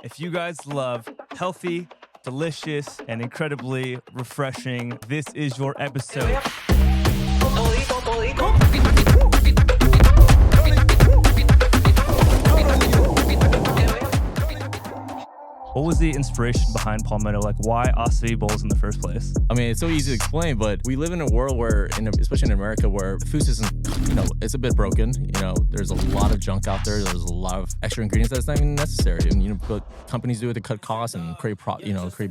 If you guys love healthy, delicious, and incredibly refreshing, this is your episode. What was the inspiration behind Palmetto? Like, why Açaí bowls in the first place? I mean, it's so easy to explain, but we live in a world where, especially in America, where the food system, it's a bit broken. There's a lot of junk out there. There's a lot of extra ingredients that's not even necessary. But companies do it to cut costs and create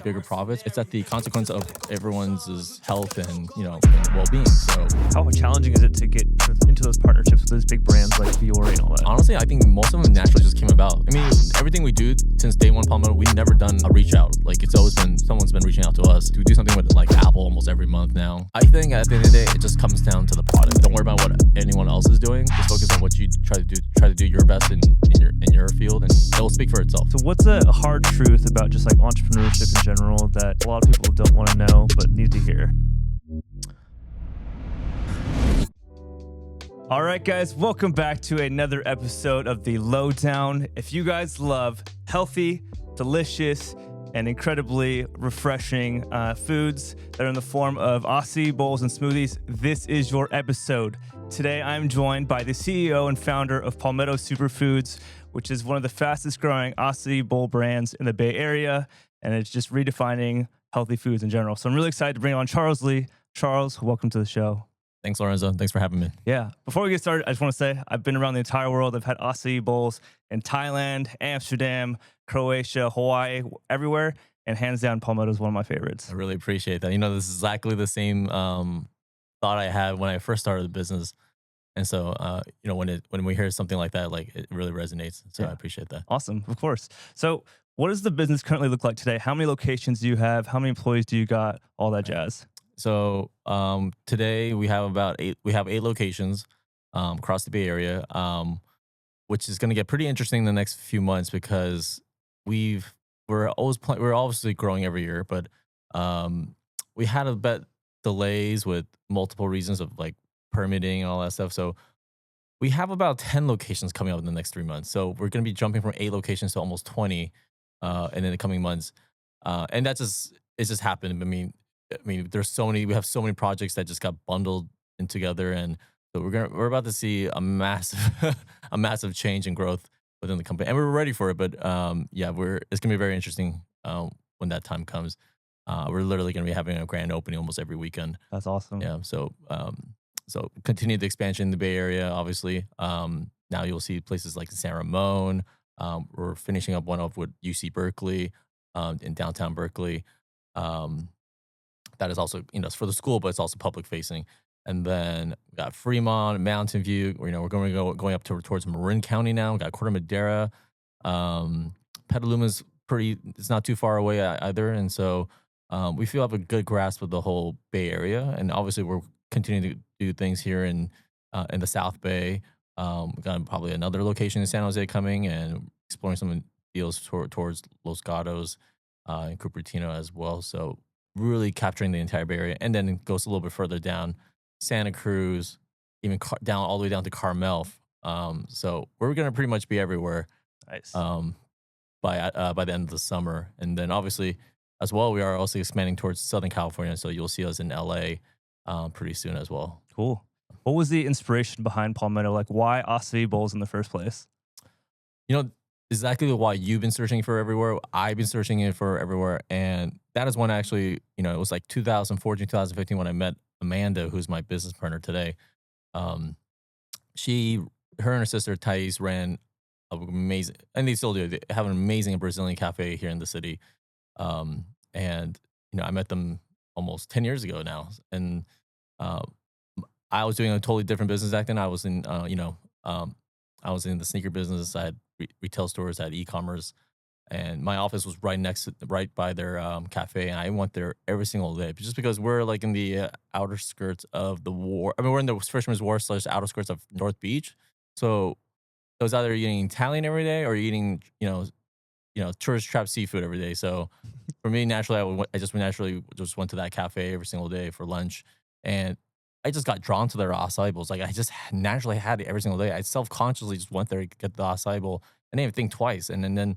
bigger profits. It's at the consequence of everyone's health and well-being. So, how challenging is it to get into those partnerships with those big brands like Fiore and all that? Honestly, I think most of them naturally just came about. I mean, everything we do since day one, Palmetto, we've never done a reach out. Like, it's always been someone's been reaching out to us. We do something with like Apple almost every month now. I think at the end of the day, it just comes down to the product. Don't worry about what anyone else is doing. Just focus on what you try to do. Try to do your best in your field, and it will speak for itself. So, what's a hard truth about just like entrepreneurship in general that a lot of people don't want to know but need to hear? All right, guys, welcome back to another episode of The Lowdown. If you guys love healthy, delicious, and incredibly refreshing foods that are in the form of Açaí bowls and smoothies, this is your episode. Today, I'm joined by the CEO and founder of Palmetto Superfoods, which is one of the fastest growing Açaí bowl brands in the Bay Area, and it's just redefining healthy foods in general. So I'm really excited to bring on Charles Lee. Charles, welcome to the show. Thanks, Lorenzo. Thanks for having me. Yeah. Before we get started, I just want to say I've been around the entire world. I've had Açaí bowls in Thailand, Amsterdam, Croatia, Hawaii, everywhere. And hands down, Palmetto is one of my favorites. I really appreciate that. This is exactly the same thought I had when I first started the business. And so, when we hear something like that, like it really resonates. So yeah. I appreciate that. Awesome. Of course. So what does the business currently look like today? How many locations do you have? How many employees do you got? All that jazz. So today we have eight locations across the Bay Area, which is going to get pretty interesting in the next few months because we're obviously growing every year, but we had a bit delays with multiple reasons of like permitting and all that stuff. So we have about 10 locations coming up in the next 3 months. So we're going to be jumping from 8 locations to almost 20 in the coming months, and it's just happened. I mean, we have so many projects that just got bundled in together, and so we're about to see a massive change in growth within the company, and we're ready for it. But it's gonna be very interesting when that time comes. We're literally gonna be having a grand opening almost every weekend. That's awesome. Yeah. So continue the expansion in the Bay Area. Obviously, now you'll see places like San Ramon. We're finishing up one up with UC Berkeley in downtown Berkeley. That is also, it's for the school, but it's also public facing. And then we got Fremont, Mountain View. We're going up towards Marin County now. We got Corte Madera. Petaluma's it's not too far away either. And so we feel have a good grasp of the whole Bay Area. And obviously we're continuing to do things here in the South Bay. We got probably another location in San Jose coming and exploring some deals towards Los Gatos and Cupertino as well. So really capturing the entire Bay Area, and then it goes a little bit further down, Santa Cruz, even down all the way down to Carmel. So we're gonna pretty much be everywhere. Nice. By the end of the summer, and then obviously as well, we are also expanding towards Southern California. So you'll see us in LA pretty soon as well. Cool. What was the inspiration behind Palmetto? Like, why Açaí bowls in the first place? Exactly why you've been searching for everywhere. I've been searching it for everywhere. And that is when actually, it was like 2014, 2015 when I met Amanda, who's my business partner today. Her and her sister Thais ran amazing, and they still do. They have an amazing Brazilian cafe here in the city. And, I met them almost 10 years ago now. And I was doing a totally different business back then. I was in, I was in the sneaker business. I had retail stores, I had e-commerce, and my office was right by their cafe, and I went there every single day just because we're like in the outer skirts of the war. I mean, we're in the Fisherman's Wharf / outer skirts of North Beach, so it was either eating Italian every day or eating tourist trap seafood every day. So for me, naturally, I just went to that cafe every single day for lunch, and I just got drawn to their acai bowls. Like I just naturally had it every single day. I self-consciously just went there to get the acai bowl and didn't even think twice. And then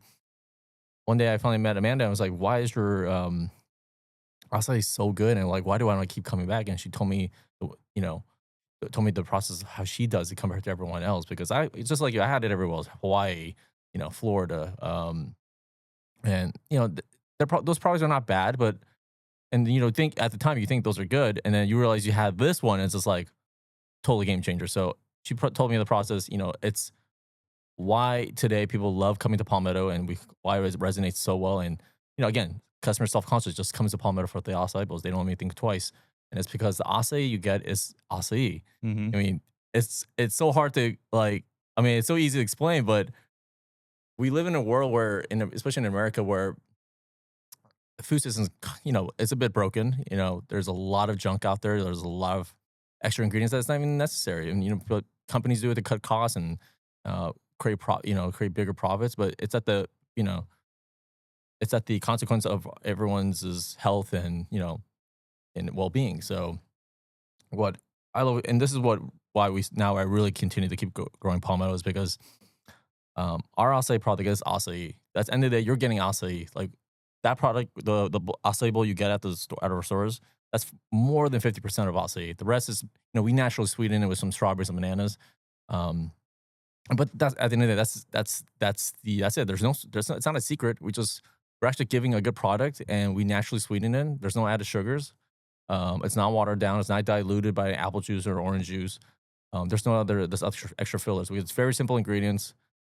one day I finally met Amanda. I was like, "Why is your acai so good?" And like, why do I not keep coming back? And she told me, you know, told me the process of how she does it compared to everyone else. Because it's just like you, I had it everywhere else, Hawaii, Florida, and those products are not bad, but and think at the time you think those are good, and then you realize you have this one, and it's just like totally game changer. So she told me the process. It's why today people love coming to Palmetto, and why it resonates so well. And again, customer self conscious just comes to Palmetto for the acai bowls. They don't even think twice, and it's because the acai you get is acai. Mm-hmm. I mean, it's so hard to like. I mean, it's so easy to explain, but we live in a world where, especially in America, where the food system's it's a bit broken. There's a lot of junk out there. There's a lot of extra ingredients that's not even necessary, and but companies do it to cut costs and create bigger profits. But it's at the consequence of everyone's health and well being. So what I love, and this is why I really continue to keep growing Palmetto, is because our acai product is acai. That's the end of the day, you're getting acai. Like that product, the acai bowl you get at at our stores, that's more than 50% of acai. The rest is, we naturally sweeten it with some strawberries and bananas. But that's at the end of the day, that's it. It's not a secret. We're actually giving a good product, and we naturally sweeten it. There's no added sugars. It's not watered down. It's not diluted by apple juice or orange juice. There's extra fillers. It's very simple ingredients,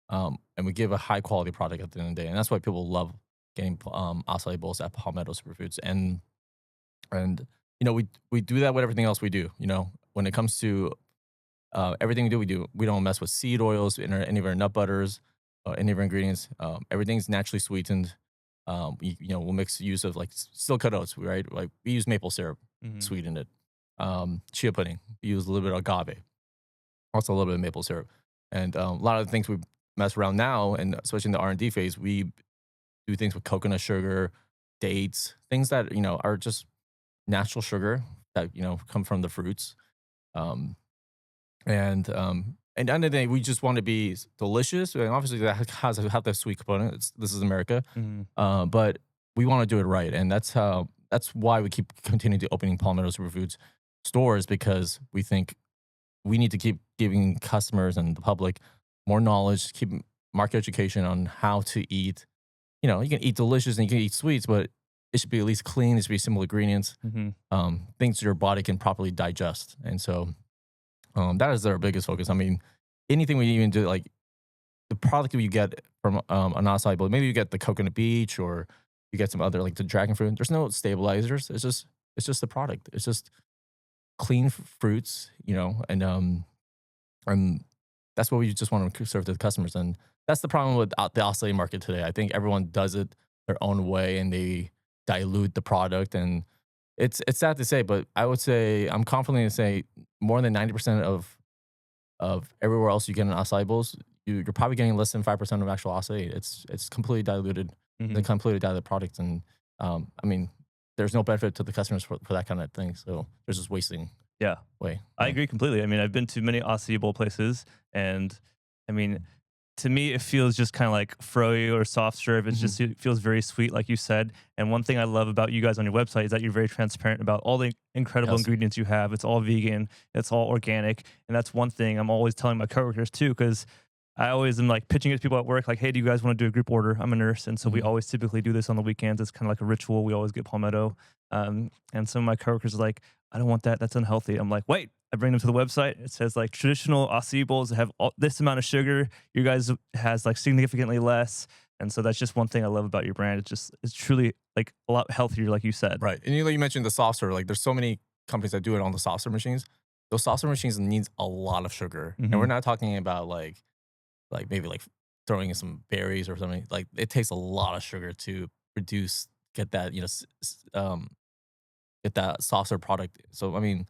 and we give a high quality product at the end of the day, and that's why people love getting acai bowls at Palmetto Superfoods. And we do that with everything else we do. When it comes to everything we don't mess with seed oils in any of our nut butters, any of our ingredients. Everything's naturally sweetened. We'll mix use of like steel cut oats, right? Like we use maple syrup, Mm-hmm. sweeten it. Chia pudding, we use a little bit of agave, also a little bit of maple syrup, and a lot of the things we mess around now, and especially in the R&D phase, we do things with coconut sugar, dates, things that are just natural sugar that come from the fruits. And at the end of the day, we just want to be delicious. And obviously, that has to have that sweet component. This is America, Mm-hmm. but we want to do it right, and that's why we keep continuing to opening Palmetto Superfoods stores, because we think we need to keep giving customers and the public more knowledge, keep market education on how to eat. You can eat delicious and you can eat sweets, but it should be at least clean. It should be simple ingredients, Mm-hmm. things your body can properly digest, and so. That is our biggest focus. I mean, anything we even do, like the product you get from an acai bowl, maybe you get the coconut beach, or you get some other like the dragon fruit. There's no stabilizers. It's just the product. It's just clean fruits, and that's what we just want to serve to the customers. And that's the problem with the acai market today. I think everyone does it their own way, and they dilute the product. And it's sad to say, but I would say I'm confident to say more than 90% of everywhere else you get in acai bowls, you're probably getting less than 5% of actual acai. It's completely diluted, Mm-hmm. the completely diluted product, and I mean, there's no benefit to the customers for that kind of thing. So there's just wasting Yeah, way. I agree completely. I mean, I've been to many acai bowl places, and I mean, to me, it feels just kind of like froyo or soft serve. It feels very sweet, like you said. And one thing I love about you guys on your website is that you're very transparent about all the incredible Yes. ingredients you have. It's all vegan, it's all organic, and that's one thing I'm always telling my coworkers too, because I always am like pitching it to people at work, like, "Hey, do you guys want to do a group order?" I'm a nurse, and so we Mhm. always typically do this on the weekends. It's kind of like a ritual. We always get palmetto, and some of my coworkers are like, "I don't want that. That's unhealthy." I'm like, "Wait." I bring them to the website. It says like traditional acai bowls have this amount of sugar. You guys has like significantly less, and so that's just one thing I love about your brand. It's truly like a lot healthier, like you said. Right. And you mentioned the soft serve. Like there's so many companies that do it on the soft serve machines. Those soft serve machines needs a lot of sugar. And we're Mhm. not talking about like maybe like throwing in some berries or something. Like it takes a lot of sugar to produce, get that, get that soft serve product. So I mean,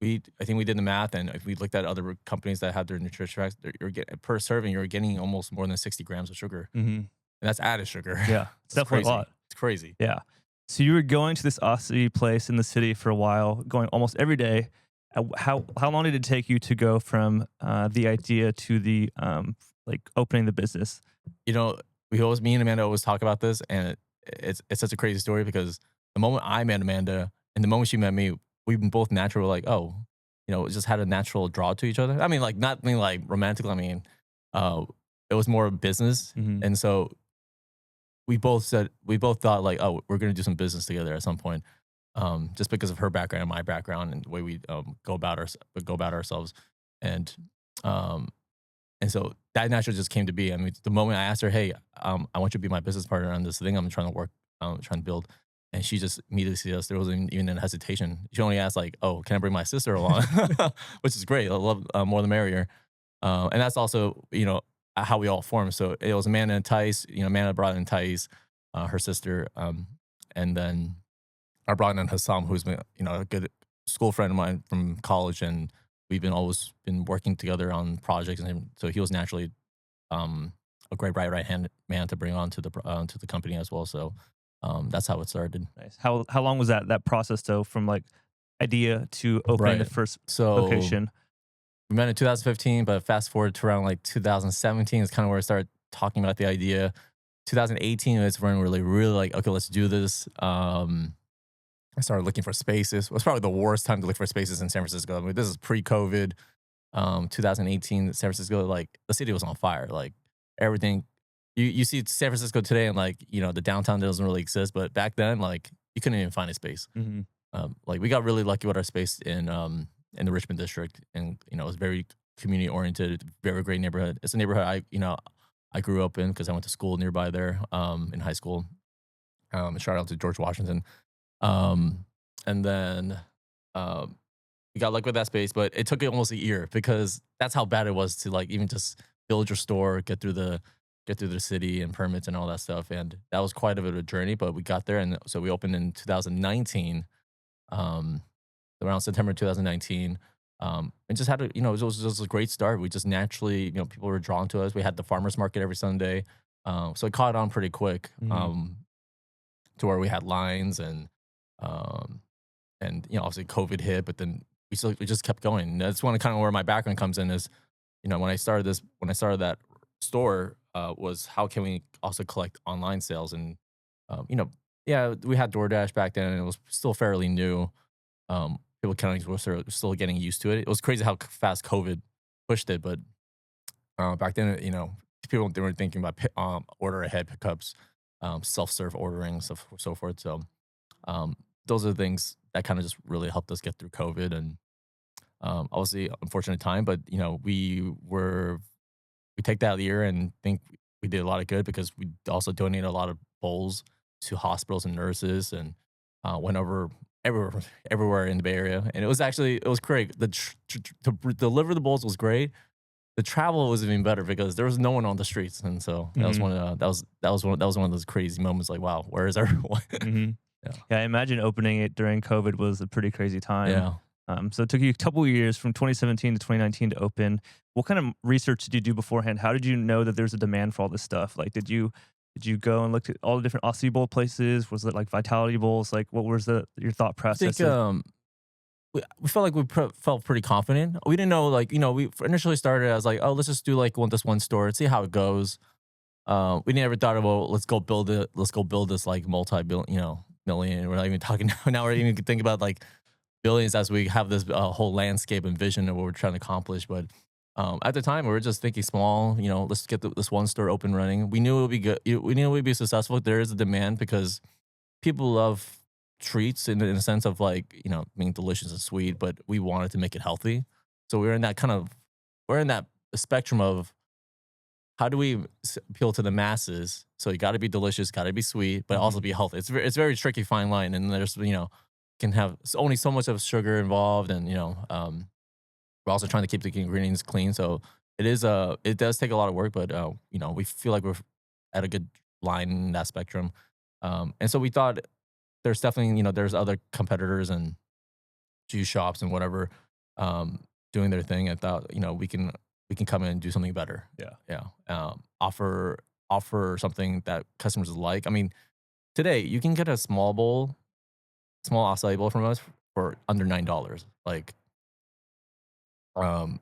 I think we did the math, and if we looked at other companies that have their nutrition tracks, you're getting per serving, you're getting almost more than 60 grams of sugar, Mhm. and that's added sugar. Yeah, it's It's definitely a crazy. lot. It's crazy. Yeah. So you were going to this acai place in the city for a while, going almost every day. How long did it take you to go from the idea to the like opening the business? You know, me and Amanda always talk about this, and it's such a crazy story because the moment I met Amanda and the moment she met me, we both naturally were like, oh, it just had a natural draw to each other. I mean, like not mean like romantic. I mean, uh, it was more business, Hmm. and so we both thought like, oh, we're gonna do some business together at some point, just because of her background and my background and the way we go about ourselves, and um, and so that naturally just came to be. I mean, the moment I asked her, "Hey, I want you to be my business partner on this thing I'm trying to work, trying to build," and she just immediately said yes. There wasn't even a hesitation. She only asked like, "Oh, can I bring my sister along?" Which is great. I love more the merrier. And that's also how we all formed. So it was Amanda and Tice. Amanda brought in Tice, her sister, and then I brought in Hassam, who's been a good school friend of mine from college, and we've been always been working together on projects, and so he was naturally um, a great right hand man to bring on to the company as well. So that's how it started. Nice. How long was that process though, from like idea to opening the Right. first So location? we met in 2015, but fast forward to around like 2017 is kind of where I started talking about the idea. 2018 is when we're really like, okay, let's do this. I started looking for spaces. It was probably the worst time to look for spaces in San Francisco. I mean, this is pre-COVID. 2018, San Francisco, like the city was on fire. Like everything, you see San Francisco today, and like the downtown doesn't really exist, but back then, like you couldn't even find a space. Hmm. Like we got really lucky with our space in the Richmond district, and it was very community oriented, very great neighborhood. It's a neighborhood I grew up in because I went to school nearby there in high school. Shout out to George Washington. Um, and then um, we got lucky with that space, but it took almost a year because that's how bad it was to like even just build your store, get through the city and permits and all that stuff. And that was quite a bit of a journey, but we got there, and so we opened in 2019, um, around September 2019. And just had a, it was just a great start. We just naturally, people were drawn to us. We had the farmers market every Sunday. So it caught on pretty quick. Hmm. To where we had lines um, and obviously COVID hit, but then we just kept going. And that's one kind of where my background comes in is, when I started that store, was how can we also collect online sales and, yeah, we had DoorDash back then and it was still fairly new. People kind of were sort of still getting used to it. It was crazy how fast COVID pushed it, but back then, people they were thinking about order ahead pickups, self-serve ordering, so forth. So um, those are the things that kind of just really helped us get through COVID. And obviously, unfortunate time, but we take that year and think we did a lot of good because we also donated a lot of bowls to hospitals and nurses, and went over everywhere, everywhere in the Bay Area. And it was great. To deliver the bowls was great. The travel was even better because there was no one on the streets, and so that was Hmm. that was one of those crazy moments. Like, wow, where is everyone? Hmm. Yeah, Yeah, I imagine opening it during COVID was a pretty crazy time. yeah. So it took you a couple of years from 2017 to 2019 to open. What kind of research did you do beforehand? How did you know that there's a demand for all this stuff? Like, did you go and look at all the different Aussie Bowl places? Was it like Vitality Bowls? Like, what was your thought I think process of? we felt like felt pretty confident. We didn't know, like, we initially started as like, oh, let's just do like this one store, see how it goes. We never thought about let's go build it. Let's go build this like multi-billion, million. We're not even talking now. Now we're even thinking about like billions as we have this whole landscape and vision of what we're trying to accomplish. But at the time, we were just thinking small. Let's get this one store open running. We knew it would be good. We knew it would be successful. There is a demand because people love treats in a sense of like being delicious and sweet, but we wanted to make it healthy. So we're in that spectrum of how do we appeal to the masses? So you got to be delicious, got to be sweet, but also Mhm. be healthy. It's very tricky fine line, and there's can have only so much of sugar involved, and we're also trying to keep the ingredients clean. So it does take a lot of work, but we feel like we're at a good line in that spectrum. And so we thought there's definitely there's other competitors and juice shops and whatever doing their thing. I thought we can come in and do something better. Yeah. Yeah. Offer something that customers like. I mean, today you can get a small acai bowl from us for under $9. Like, um,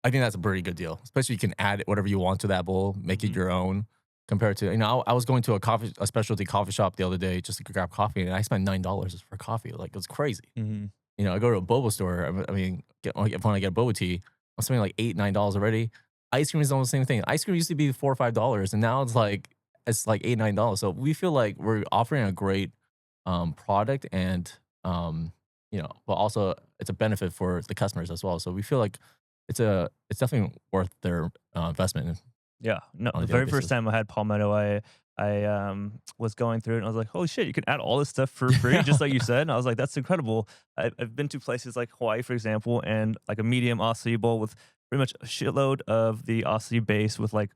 I think that's a pretty good deal. Especially you can add whatever you want to that bowl, make it Mhm. your own. compared to, I was going to a specialty coffee shop the other day just to grab coffee, and I spent $9 for coffee. Like, it was crazy. Mm-hmm. I go to a boba store. I mean, when I get a boba tea, I'm spending like $8, $9 already. Ice cream is almost the same thing. Ice cream used to be $4 or $5, and now it's like $8, $9. So we feel like we're offering a great product, and but also it's a benefit for the customers as well. So we feel like it's definitely worth their investment Yeah. No, on the a daily very first basis. time I had Palmetto, I was going through it and I was like, holy shit, you can add all this stuff for free, just like you said. And I was like, that's incredible. I've been to places like Hawaii, for example, and like a medium acai bowl with pretty much a shitload of the acai base with like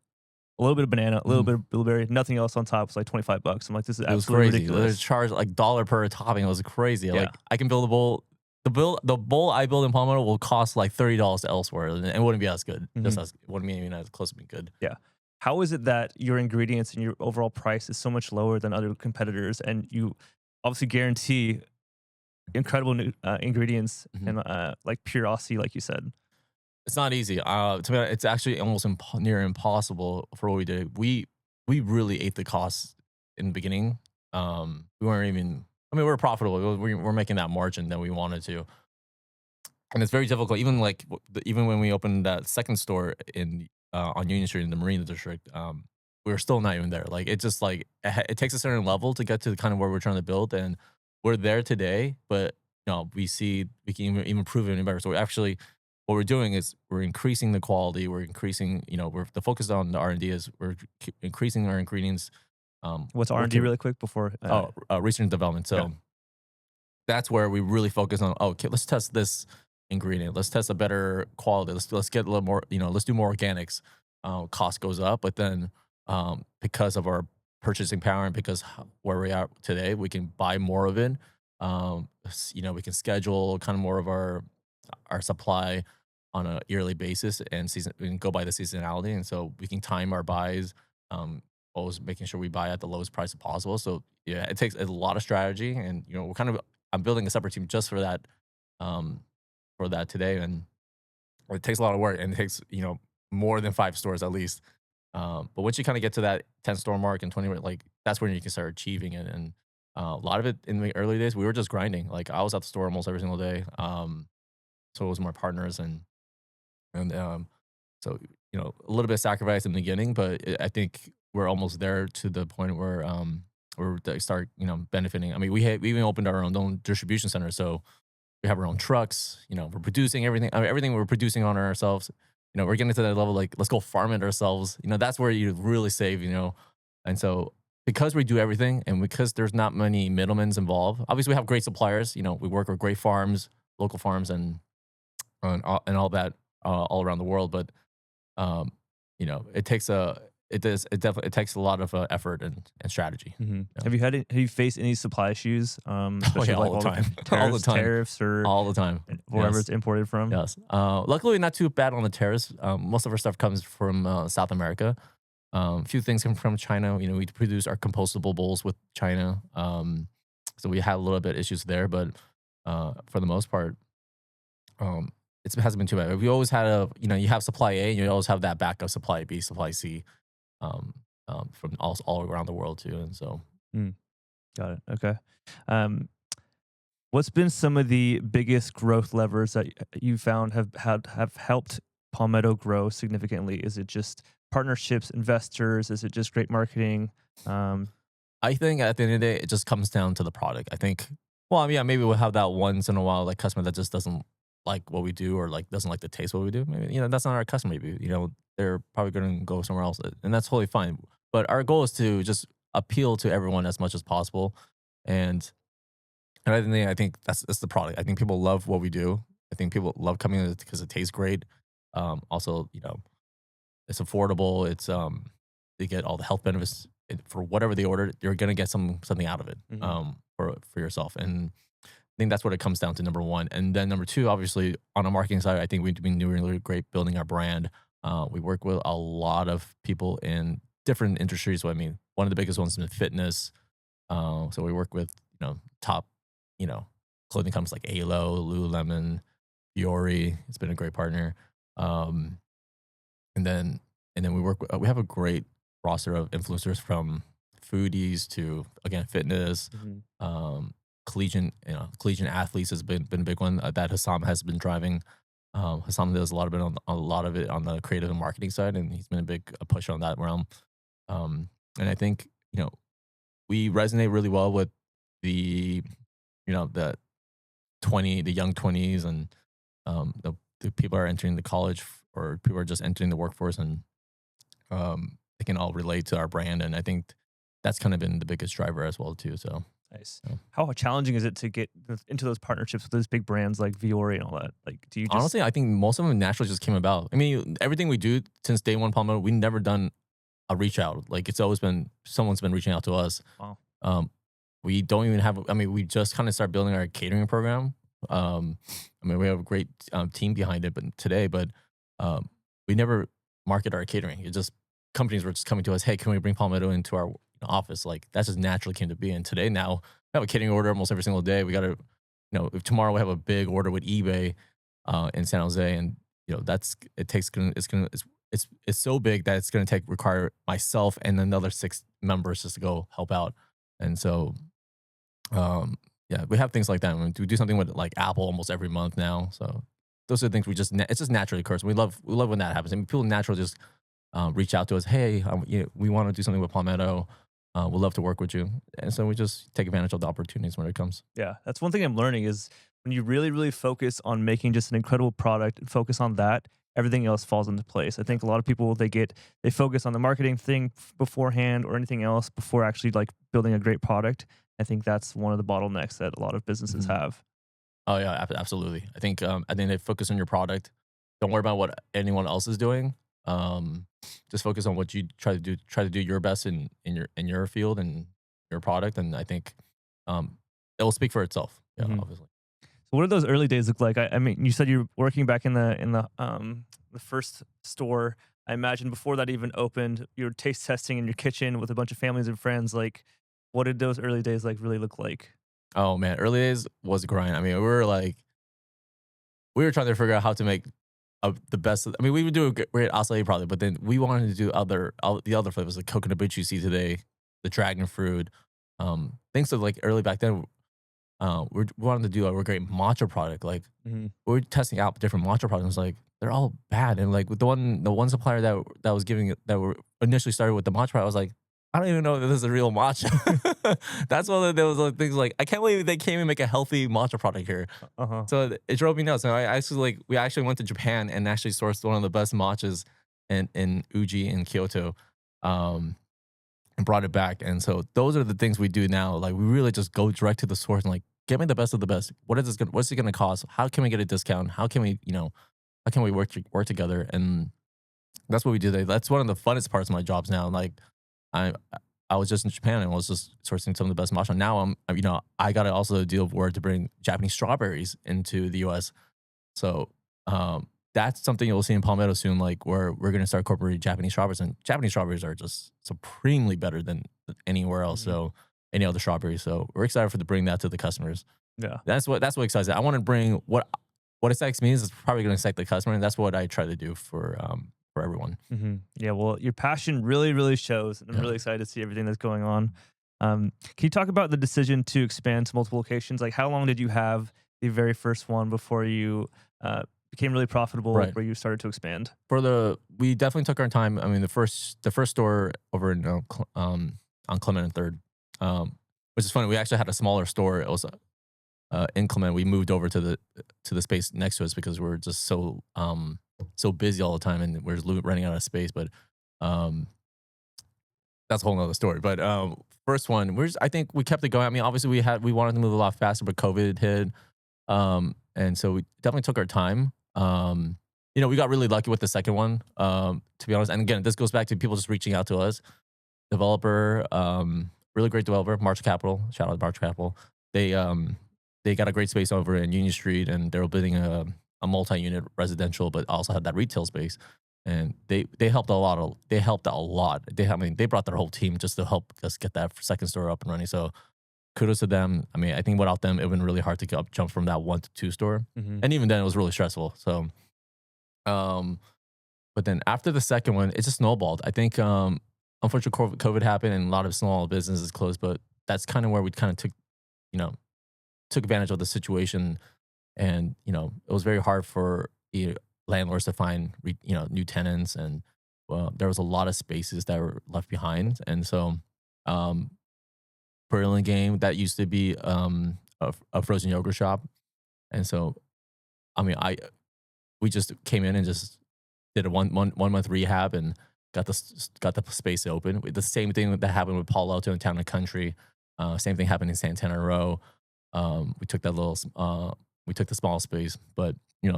a little bit of banana, a little Mhm. bit of blueberry, nothing else on top. It's like $25. I'm like, this is It was absolutely crazy. They ridiculous. charged like dollar per topping. It was crazy. Yeah. Like, I can build a bowl. The bowl I build in Palmetto will cost like $30 elsewhere, and it wouldn't be as good. Mhm. It wouldn't be even as close to being good. Yeah. How is it that your ingredients and your overall price is so much lower than other competitors, and you obviously guarantee incredible new ingredients Mhm. and like pure Aussie, like you said? It's not easy. To me, it's actually almost near impossible for what we did. We really ate the costs in the beginning. We weren't even. I mean, we were profitable. We're making that margin that we wanted to, and it's very difficult. Even like even when we opened that second store in on Union Street in the Marina District, we were still not even there. Like, it just like it takes a certain level to get to kind of where we're trying to build, and we're there today. But we see we can even improve it even better. So we actually, what we're doing is we're increasing the quality. We're increasing, we're the focus on the R&D is we're increasing our ingredients. What's R&D Working, really quick before? research and development. Okay. So that's where we really focus on. Okay, let's test this ingredient. Let's test a better quality. Let's get a little more. Let's do more organics. Cost goes up, but then because of our purchasing power and because where we are today, we can buy more of it. We can schedule kind of more of our supply on a yearly basis, and season we can go by the seasonality, and so we can time our buys. Always making sure we buy at the lowest price possible. So yeah, it takes a lot of strategy, and we're kind of I'm building a separate team just um, for that today, and it takes a lot of work, and it takes more than 5 stores at least. But once you kind of get to that 10 store mark and 20, like that's when you can start achieving it. And a lot of it in the early days, we were just grinding. Like, I was at the store almost every single day. So it was my partners, and so a little bit of sacrifice in the beginning, but I think we're almost there to the point where they start benefiting. I mean, we even opened our own distribution center, so we have our own trucks. We're producing everything. I mean, everything we're producing on ourselves. We're getting to that level. Like, let's go farm it ourselves. That's where you really save. And so because we do everything, and because there's not many middlemen involved. Obviously, we have great suppliers. We work with great farms, local farms, and all that all around the world. But it takes it takes a lot of effort and strategy. Mhm. Yeah. Have you faced any supply issues? Oh Especially yeah, like all the time, all the tariffs, time, tariffs or all the time. wherever Yes. it's imported from? Yes. Luckily, not too bad on the tariffs. Most of our stuff comes from South America. A few things come from China. We produce our compostable bowls with China. So we had a little bit issues there, but for the most part, um, it hasn't been too bad. We always had you have supply A, and you always have that backup supply B, supply C, um, from all around the world too. And so, Mm, got it. Okay. Um, what's been some of the biggest growth levers that you found have helped Palmetto grow significantly? Is it just partnerships, investors? Is it just great marketing? Um, I think at the end of the day, it just comes down to the product. I think, well, yeah, maybe we'll have that once in a while, like, customer that just doesn't like what we do, or like doesn't like the taste of what we do. Maybe, that's not our customer. Maybe, they're probably going to go somewhere else, and that's totally fine. But our goal is to just appeal to everyone as much as possible. And I think that's the product. I think people love what we do. I think people love coming in because it tastes great. Also, it's affordable. They get all the health benefits for whatever they order. You're gonna get something out of it. Mhm. For yourself, and I think that's what it comes down to. Number one, and then number two, obviously on the marketing side, I think we've been doing really great building our brand. We work with a lot of people in different industries. So, I mean, one of the biggest ones is in fitness. So we work with top you know clothing companies like Alo, Lululemon, Fiore. It's been a great partner. Um, and then we have a great roster of influencers from foodies to, again, fitness, Mhm. collegiate athletes has been a big one that Hassam has been driving. Hassam does a lot of it on the creative and marketing side, and he's been a big push on that realm. And I think we resonate really well with the the the young 20s, and the people are entering the college or people are just entering the workforce, and they can all relate to our brand. And I think that's kind of been the biggest driver as well too. So Nice. yeah. How challenging is it to get into those partnerships with those big brands like Viore and all that? Like, do you just Honestly, I think most of them naturally just came about. I mean, everything we do since day one, Palmetto, we never done a reach out. Like it's always been someone's been reaching out to us. wow? Um, we don't even have. I mean, we just kind of start building our catering program. I mean, we have a great team behind it, but um, we never market our catering. It just companies were just coming to us. Hey, can we bring Palmetto into our office? Like that just naturally came to be. And today now we have a catering order almost every single day. We got to, if tomorrow we have a big order with eBay in San Jose, and that's it takes it's so big that it's going to require myself and another 6 members just to go help out. And so um, yeah, we have things like that. We do something with like Apple almost every month now. So those are the things it's just naturally occurs. We love when that happens. I mean, people naturally just reach out to us. Hey, we want to do something with Palmetto. We'd love to work with you. And so we just take advantage of the opportunities when it comes. Yeah, that's one thing I'm learning is when you really, really focus on making just an incredible product and focus on that, everything else falls into place. I think a lot of people they focus on the marketing thing beforehand or anything else before actually like building a great product. I think that's one of the bottlenecks that a lot of businesses Mhm. have. Oh yeah, absolutely. I think they focus on your product. Don't worry about what anyone else is doing. Just focus on what you try to do. Try to do your best in your field and your product, and I think it will speak for itself. Yeah, Mhm. obviously. So what did those early days look like? I mean, you said you're working back in the first store. I imagine before that even opened, you were taste testing in your kitchen with a bunch of families and friends. Like, what did those early days like really look like? Oh man, early days was a grind. I mean, we were trying to figure out how to make the best. I mean, we would do a great acai probably, but then we wanted to do the other flavors, like coconut bridge you see today, the dragon fruit. Things that like early back then. We wanted to do a great matcha product. Like Mhm. we were testing out different matcha products. Like they're all bad, and like with the one supplier that was giving it that were initially started with the matcha product, I was like, I don't even know if this is a real matcha. That's one of those like, things. Like I can't believe they can't even make a healthy matcha product here. Uh-huh. So it drove me nuts. And we actually went to Japan and actually sourced one of the best matchas in Uji in Kyoto. Um, and brought it back. And so those are the things we do now. Like we really just go direct to the source and like get me the best of the best. What's it gonna cost? How can we get a discount? How can we work together? And that's what we do. That's one of the funnest parts of my jobs now. Like I I was just in Japan and was just sourcing some of the best matcha. Now I got also a deal where to bring Japanese strawberries into the US. So that's something you'll see in Palmetto soon, like where we're gonna start incorporating Japanese strawberries, and Japanese strawberries are just supremely better than anywhere else. Mhm. So any other strawberries. So we're excited to bring that to the customers. Yeah. That's what excites me. I want to bring what excites me is probably gonna excite the customer, and that's what I try to do for everyone. Yeah, well, your passion really, really shows, and I'm Yeah. really excited to see everything that's going on. Can you talk about the decision to expand to multiple locations? Like, how long did you have the very first one before you became really profitable, Right. where you started to expand? We definitely took our time. I mean, the first store over in on Clement and Third, which is funny. We actually had a smaller store. It was in Clement. We moved over to the space next to us because we were just so busy all the time, and we're just running out of space. But um, that's a whole nother story. But first one, I think we kept it going. I mean, obviously we wanted to move a lot faster, but COVID hit, and so we definitely took our time. We got really lucky with the second one, to be honest. And again, this goes back to people just reaching out to us. Developer, really great developer, March Capital. Shout out to March Capital. They got a great space over in Union Street, and they were building a multi-unit residential, but also had that retail space. And they helped a lot. They helped out a lot. They brought their whole team just to help us get that second store up and running. So kudos to them. I mean, I think without them, it would have been really hard to jump from that 1 to 2 store. Hmm. And even then, it was really stressful. So, um, but then after the second one, it just snowballed. I think unfortunately COVID happened and a lot of small businesses closed, but that's kind of where we kind of took, you know, took advantage of the situation. And, it was very hard for landlords to find, new tenants. And well, there was a lot of spaces that were left behind. And so, um, Berlin game that used to be a frozen yogurt shop. And so, I mean, we just came in and just did a one month rehab and got the space open. The same thing that happened with Palo Alto and Town and Country. Same thing happened in Santana Row. We took we took the small space, but they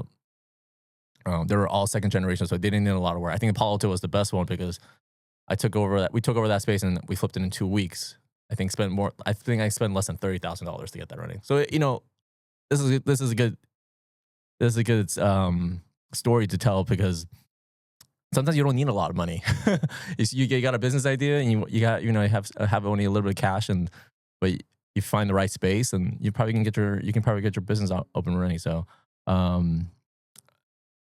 were all second generation, so they didn't need a lot of work. I think Palo Alto was the best one because we took over that space and we flipped it in 2 weeks. I think I spent less than $30,000 to get that running. So this is a good story to tell because sometimes you don't need a lot of money. You got a business idea and you have only a little bit of cash but you find the right space and you probably can get your business up and running. So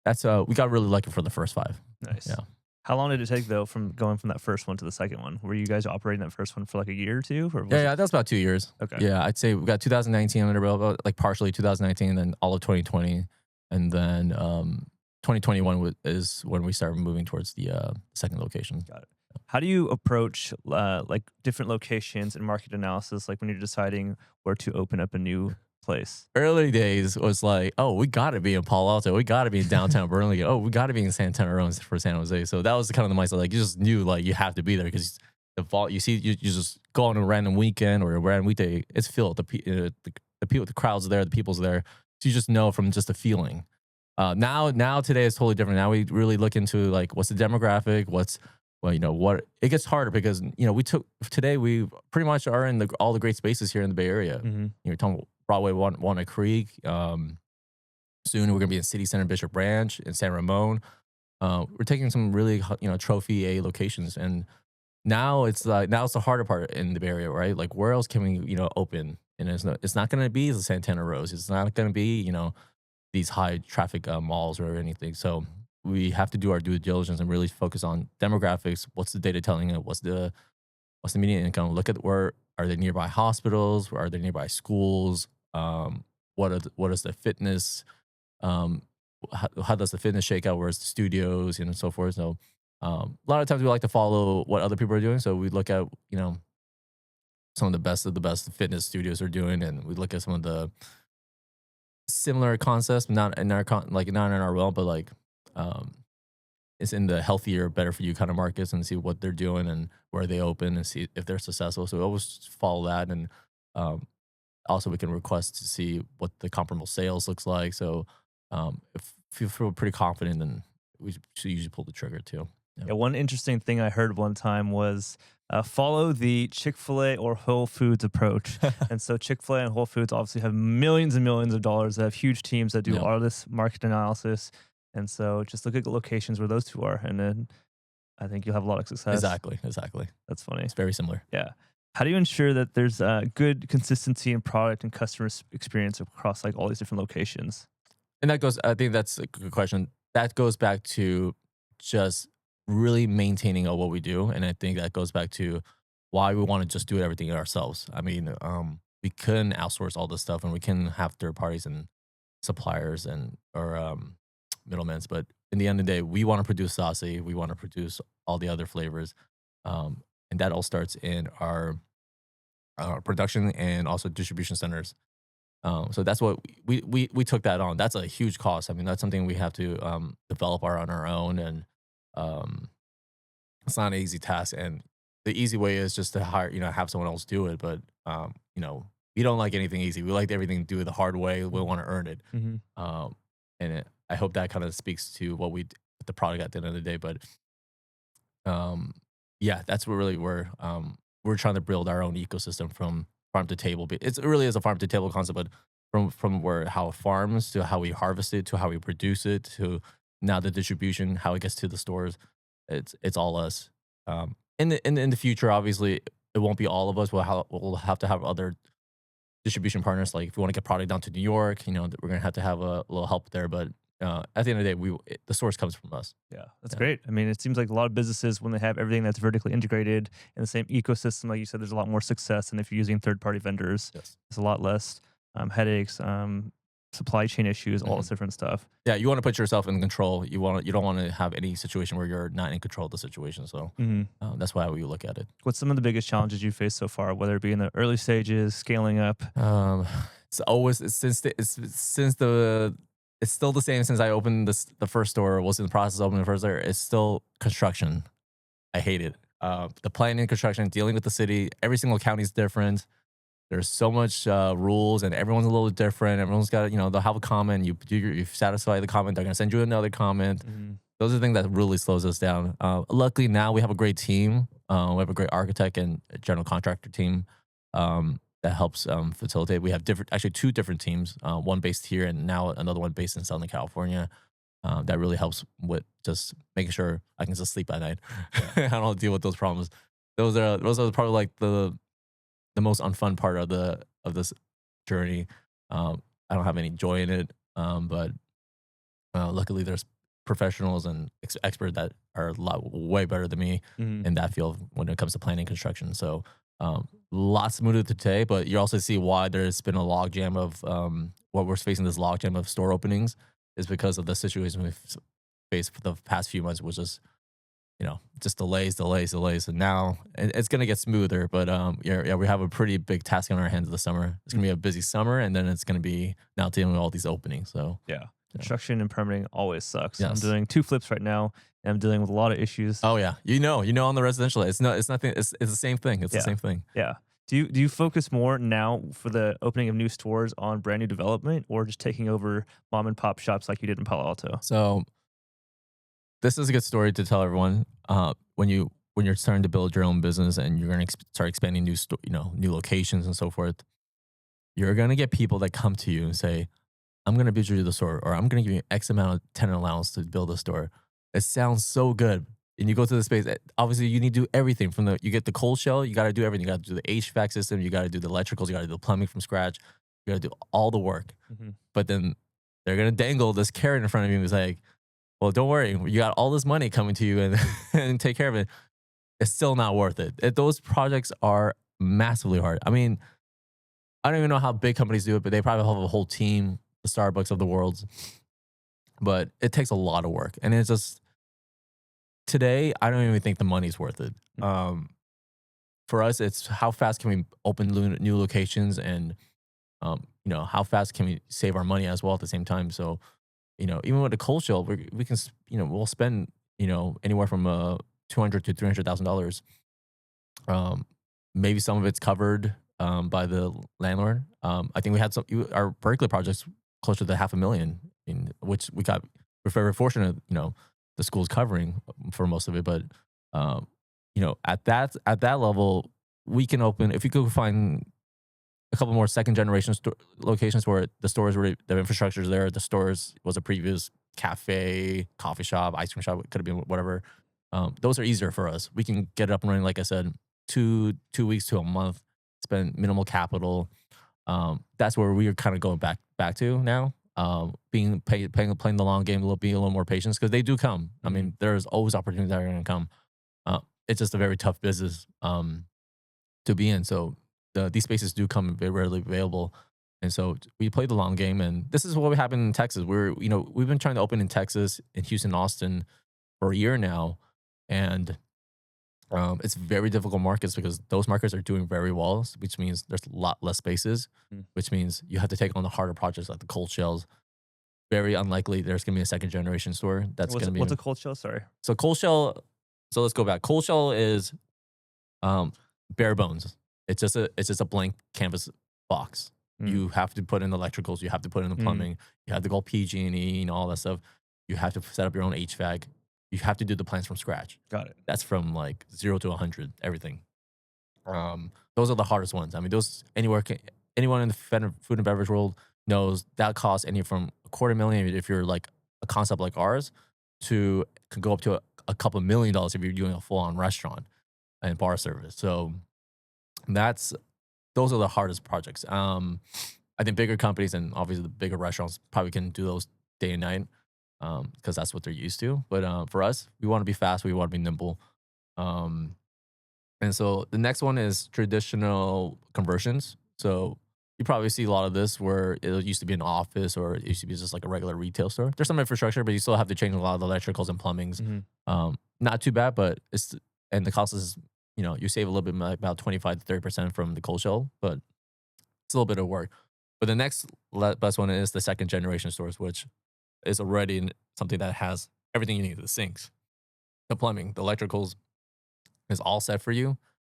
that's we got really lucky for the first 5. Nice. Yeah. How long did it take though from going from that first one to the second one? Were you guys operating that first one for like a year or two? Or Yeah, that was about 2 years. Okay. Yeah, I'd say we got 2019 under belt, like partially 2019, and then all of 2020, and then 2021 is when we started moving towards the second location. Got it. How do you approach like different locations and market analysis, like when you're deciding where to open up a new place? Early days was like, oh, we got to be in Palo Alto. We got to be in downtown Berlin. Oh, we got to be in Santana Row for San Jose. So that was kind of the mindset. Like you just knew like you have to be there because you just go on a random weekend or a random weekday. It's filled. The people, the crowds there, the people's there. So you just know from just the feeling. Now today is totally different. Now we really look into like what's the demographic, what it gets harder because we pretty much are in all the great spaces here in the Bay Area. Mm-hmm. You're talking Broadway, Walnut Creek. Soon we're gonna be in City Center, Bishop Ranch, in San Ramon. We're taking some really trophy A locations, and now it's the harder part in the Bay Area, right? Like where else can we open? And it's not gonna be the Santana Rows. It's not gonna be these high traffic malls or anything. So we have to do our due diligence and really focus on demographics. What's the data telling it? What's the median income? Look at where are they nearby hospitals? Where are they nearby schools? What is the fitness? How does the fitness shake out? Where's the studios and so forth? So a lot of times we like to follow what other people are doing. So we look at some of the best fitness studios are doing, and we look at some of the similar concepts, not in our not in our realm, but like it's in the healthier, better for you kind of markets, and see what they're doing and where they open and see if they're successful. So we always follow that, and also we can request to see what the comparable sales looks like. So if you feel pretty confident, then we should usually pull the trigger too. Yeah, one interesting thing I heard one time was follow the Chick-fil-A or Whole Foods approach. And so Chick-fil-A and Whole Foods obviously have millions and millions of dollars. They have huge teams that do all of this market analysis. And so just look at the locations where those two are, and then I think you'll have a lot of success. Exactly. That's funny. It's very similar. Yeah. How do you ensure that there's good consistency in product and customer experience across like all these different locations? And I think that's a good question. That goes back to just really maintaining what we do. And I think that goes back to why we want to just do everything ourselves. I mean, we couldn't outsource all this stuff, and we can have third parties and suppliers or middlemen. But in the end of the day, we want to produce saucy. We want to produce all the other flavors. And that all starts in our production and also distribution centers. So that's what we took that on. That's a huge cost. I mean, that's something we have to develop on our own, and it's not an easy task. And the easy way is just to have someone else do it. But we don't like anything easy. We like everything do it the hard way. We want to earn it. Mm-hmm. I hope that kind of speaks to what the product at the end of the day. But yeah, that's what really we're trying to build our own ecosystem from farm to table. It really is a farm to table concept, but from how it farms to how we harvest it to how we produce it to now the distribution, how it gets to the stores. It's all us. In the future, obviously, it won't be all of us. We'll have to have other distribution partners. Like if we want to get product down to New York, we're gonna have to have a little help there. But At the end of the day, the source comes from us. Yeah, that's Yeah. great. I mean, it seems like a lot of businesses, when they have everything that's vertically integrated in the same ecosystem, like you said, there's a lot more success than if you're using third-party vendors. Yes. It's a lot less headaches, supply chain issues, all Mhm. this different stuff. Yeah, you want to put yourself in control. You don't want to have any situation where you're not in control of the situation. So Hmm. that's why we look at it. What's some of the biggest challenges you faced so far, whether it be in the early stages, scaling up? It's always it's still the same since I opened the first store. Was in the process of opening the first store. It's still construction. I hate it. The planning and construction, dealing with the city. Every single county is different. There's so much rules, and everyone's a little different. Everyone's got, they'll have a comment. You satisfy the comment, they're gonna send you another comment. Hmm. Those are the things that really slows us down. Luckily now we have a great team. We have a great architect and a general contractor team that helps facilitate. We have actually two different teams, one based here and now another one based in Southern California. That really helps with just making sure I can just sleep at night. I don't deal with those problems. Those are probably like the most unfun part of this journey. I don't have any joy in it, but luckily there's professionals and experts that are a lot way better than me Hmm. in that field when it comes to planning and construction. So lots smoother today, but you also see why there's been a logjam of what we're facing, this logjam of store openings is because of the situation we've faced for the past few months, which is just delays. And now it's going to get smoother, but yeah, we have a pretty big task on our hands this summer. It's going to be a busy summer, and then it's going to be now dealing with all these openings. So Yeah. Construction and permitting always sucks. I'm yes. doing 2 flips right now, and I'm dealing with a lot of issues. Oh yeah, on the residential, it's nothing. It's the same thing. It's the same thing. Yeah. Do you focus more now for the opening of new stores on brand new development, or just taking over mom and pop shops like you did in Palo Alto? So this is a good story to tell everyone. When you're starting to build your own business and you're going to start expanding new locations and so forth, you're going to get people that come to you and say, I'm going to build you the store, or I'm going to give you X amount of tenant allowance to build a store. It sounds so good. And you go to the space, obviously you need to do everything you get the cold shell, you got to do everything. You got to do the HVAC system, you got to do the electricals, you got to do the plumbing from scratch, you got to do all the work. Hmm. But then they're going to dangle this carrot in front of you and it's like, well, don't worry, you got all this money coming to you and, and take care of it. It's still not worth it. Those projects are massively hard. I mean, I don't even know how big companies do it, but they probably have a whole team, the Starbucks of the world. But it takes a lot of work. And it's just, today, I don't even think the money's worth it. For us, it's how fast can we open new locations and, how fast can we save our money as well at the same time. So, even with the cold shell, we can, we'll spend, anywhere from $200 to $300,000. Maybe some of it's covered by the landlord. I think we had our Berkeley projects closer to $500,000, which we're very fortunate, the school's covering for most of it. But at that level, we can open, if we could find a couple more second generation locations where the infrastructure is there. The stores was a previous cafe, coffee shop, ice cream shop. It could have been whatever. Those are easier for us. We can get it up and running. Like I said, 2 weeks to a month. Spend minimal capital. That's where we are kind of going back to now. Playing the long game, being a little more patient because they do come. I mean, there's always opportunities that are going to come. It's just a very tough business to be in. So these spaces do come very rarely available, and so we play the long game. And this is what happened in Texas. We've been trying to open in Texas, in Houston, Austin for a year now, and it's very difficult markets because those markets are doing very well, which means there's a lot less spaces, which means you have to take on the harder projects like the cold shells. Very unlikely there's going to be a second generation store. That's going to be What's a cold shell? Sorry. So cold shell. So let's go back. Cold shell is bare bones. It's just a blank canvas box. You have to put in the electricals. You have to put in the plumbing. You have to go PG&E, all that stuff. You have to set up your own HVAC. You have to do the plans from scratch. Got it. That's from like 0 to 100, everything. Those are the hardest ones. I mean, anyone in the food and beverage world knows that costs anywhere from $250,000 if you're like a concept like ours could go up to a couple $1,000,000 if you're doing a full-on restaurant and bar service. So those are the hardest projects. I think bigger companies and obviously the bigger restaurants probably can do those day and night. because that's what they're used to. But for us, we want to be fast. We want to be nimble. Um, and so the next one is traditional conversions. So you probably see a lot of this where it used to be an office or it used to be just like a regular retail store. There's some infrastructure, but you still have to change a lot of the electricals and plumbings. Mm-hmm. Not too bad, but and the cost is, you save a little bit, like about 25 to 30% from the cold shell, but it's a little bit of work. But the next best one is the second generation stores, which is already something that has everything you need: the sinks, the plumbing, the electricals is all set for you.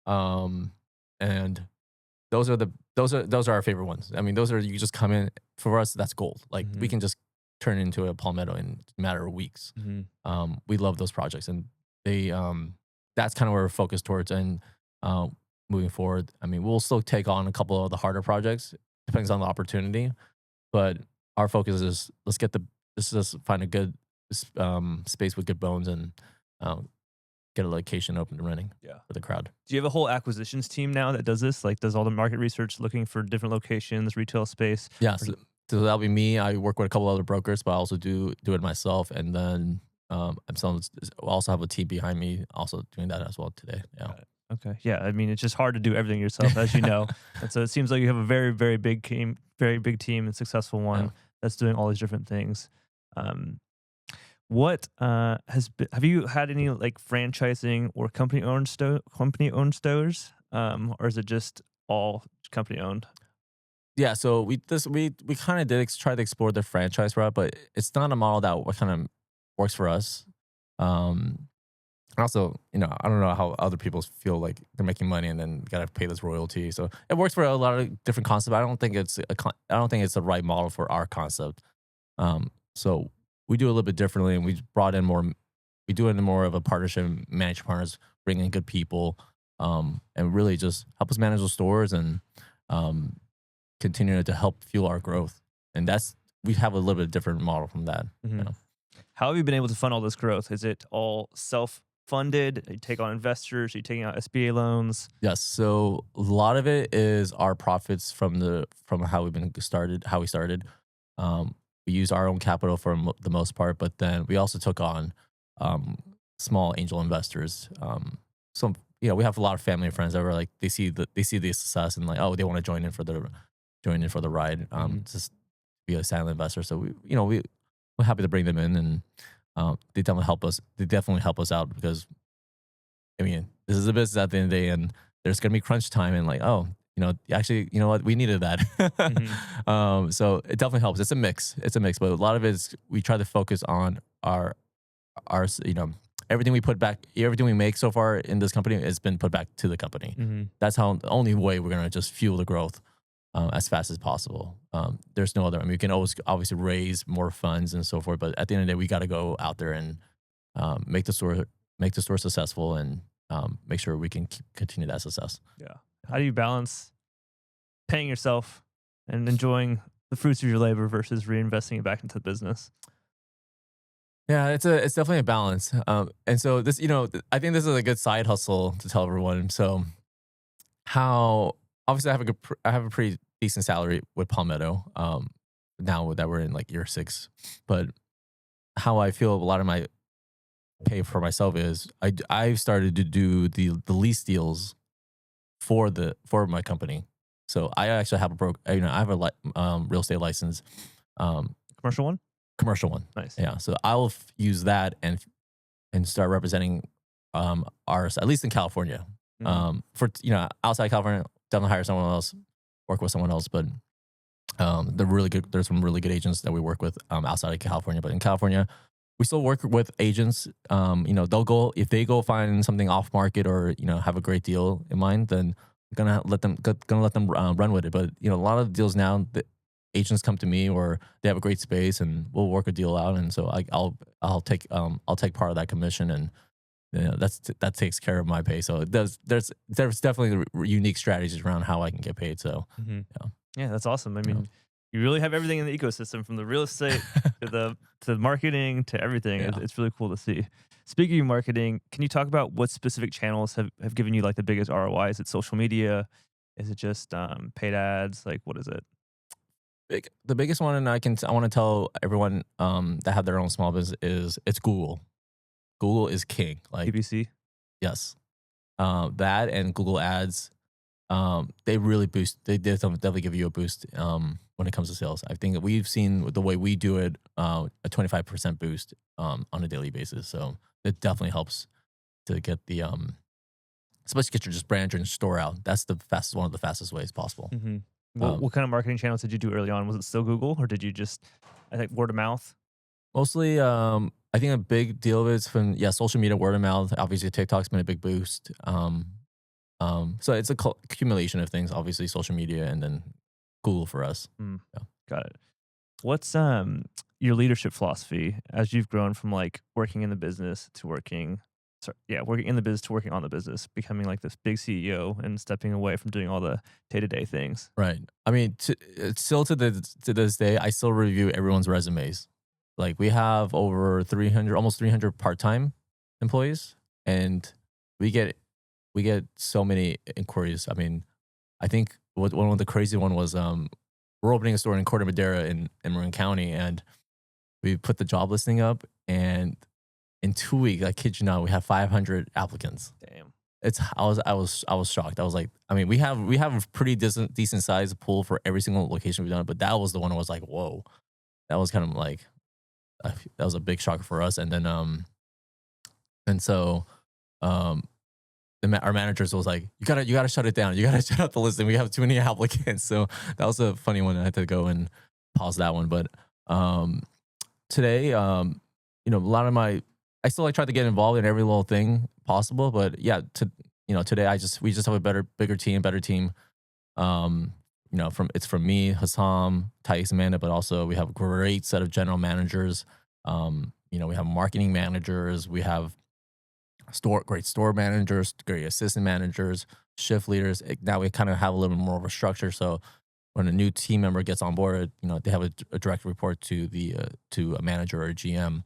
Um, and those are our favorite ones. I mean, those are, you just come in, for us, that's gold. Like we Mm-hmm. can just turn into a Palmetto in a matter of weeks. Mm-hmm. We love those projects, and they that's kind of where we're focused towards. And moving forward, I mean, we'll still take on a couple of the harder projects, depends on the opportunity. But our focus is let's just find a good space with good bones and um, get a location open and running Yeah. for the crowd. Do you have a whole acquisitions team now that does this? Like, does all the market research, looking for different locations, retail space? Yeah, Or- so that'll be me. I work with a couple other brokers, but I also do it myself. And then I also have a team behind me also doing that as well today. Yeah. Got it. Okay. Yeah. I mean, it's just hard to do everything yourself, as you know. And so it seems like you have a very, very big team and successful one Yeah. that's doing all these different things. Um, what have you had any like franchising or company owned stores? Or is it just all company owned? Yeah, so we kind of try to explore the franchise route, but it's not a model that what kind of works for us. Um, Also, I don't know how other people feel like they're making money and then gotta pay this royalty. So it works for a lot of different concepts. I don't think it's the right model for our concept. So we do it a little bit differently, and we brought in more. We do it in more of a partnership, managed partners, bring in good people, and really just help us manage the stores and um, continue to help fuel our growth. And we have a little bit different model from that. You Mhm. know? How have you been able to fund all this growth? Is it all self funded? You take on investors? Are you taking out SBA loans? Yes. So a lot of it is our profits from how we started. Um, we use our own capital for the most part, but then we also took on um, small angel investors. So we have a lot of family and friends that were like they see the success and like, oh, they want to join in for the ride. Mhm. Just be a silent investor. So we're happy to bring them in, and they definitely help us. They definitely help us out because I mean, this is a business at the end of the day, and there's gonna be crunch time, and like, oh, actually, you know what, we needed that. Mhm. So it definitely helps. It's a mix. But a lot of it is we try to focus on our everything we make so far in this company has been put back to the company. Mhm. That's how the only way we're gonna just fuel the growth as fast as possible. There's no other. I mean, we can always obviously raise more funds and so forth, but at the end of the day, we got to go out there and make the store successful and make sure we can continue that success. Yeah. How do you balance paying yourself and enjoying the fruits of your labor versus reinvesting it back into the business? Yeah, it's definitely a balance. And so this, I think this is a good side hustle to tell everyone. So how obviously I have a pretty decent salary with Palmetto. Now that we're in like year 6, but how I feel a lot of my pay for myself is I've started to do the lease deals for my company. So I actually have I have a real estate license, um, Commercial one? commercial one. Nice. Yeah, so I'll use that and start representing ours, at least in California. Mhm. For outside California, definitely hire someone else, work with someone else. But they're really good. There's some really good agents that we work with outside of California, but in California, we still work with agents. They'll go if they go find something off market or have a great deal in mind, then gonna let them run with it. But a lot of the deals now, the agents come to me or they have a great space, and we'll work a deal out. And so I'll take part of that commission, and that takes care of my pay. So it does. There's definitely unique strategies around how I can get paid. So Mhm. yeah. Yeah, that's awesome. I Yeah. mean, you really have everything in the ecosystem, from the real estate to the marketing to everything. Yeah. It's really cool to see. Speaking of marketing, can you talk about what specific channels have given you like the biggest ROI? Is it social media? Is it just paid ads? Like, what is it? The biggest one, and I want to tell everyone that have their own small business is it's Google. Google is king. Like PPC. yes, that and Google Ads, they really boost. They did definitely give you a boost when it comes to sales. I think that we've seen the way we do it, a 25% boost on a daily basis. So it definitely helps to get the especially get your just brand your store out. That's the fastest one of the fastest ways possible. Mm-hmm. What kind of marketing channels did you do early on? Was it still Google, or did you just, I think, word of mouth? Mostly, I think a big deal of it is from social media, word of mouth. Obviously, TikTok's been a big boost. So it's a accumulation of things. Obviously, social media and then Google for us. Mm, Yeah. got it. What's your leadership philosophy as you've grown from like working in the business to working in the business to working on the business, becoming like this big CEO and stepping away from doing all the day-to-day things? Right. I mean, it's still to this day, I still review everyone's resumes. Like we have over 300, almost 300 part-time employees, and we get so many inquiries. I mean, I think one of the crazy one was we're opening a store in Corte Madera in Marin County, and we put the job listing up, and in 2 weeks, I kid you not, we have 500 applicants. Damn. I was shocked. I was like, I mean, we have a pretty decent sized pool for every single location we've done, but that was the one I was like, whoa, that was kind of like that was a big shock for us. And then and so our managers was like, you gotta shut it down. You gotta shut out the listing. We have too many applicants. So that was a funny one. I had to go and pause that one. But today, a lot of I still like try to get involved in every little thing possible. But yeah, today we just have a bigger team, better team. From me, Hassam, Thais, Amanda, but also we have a great set of general managers. We have marketing managers, we have great store managers, great assistant managers, shift leaders. Now we kind of have a little bit more of a structure. So when a new team member gets on board, they have a direct report to to a manager or a GM,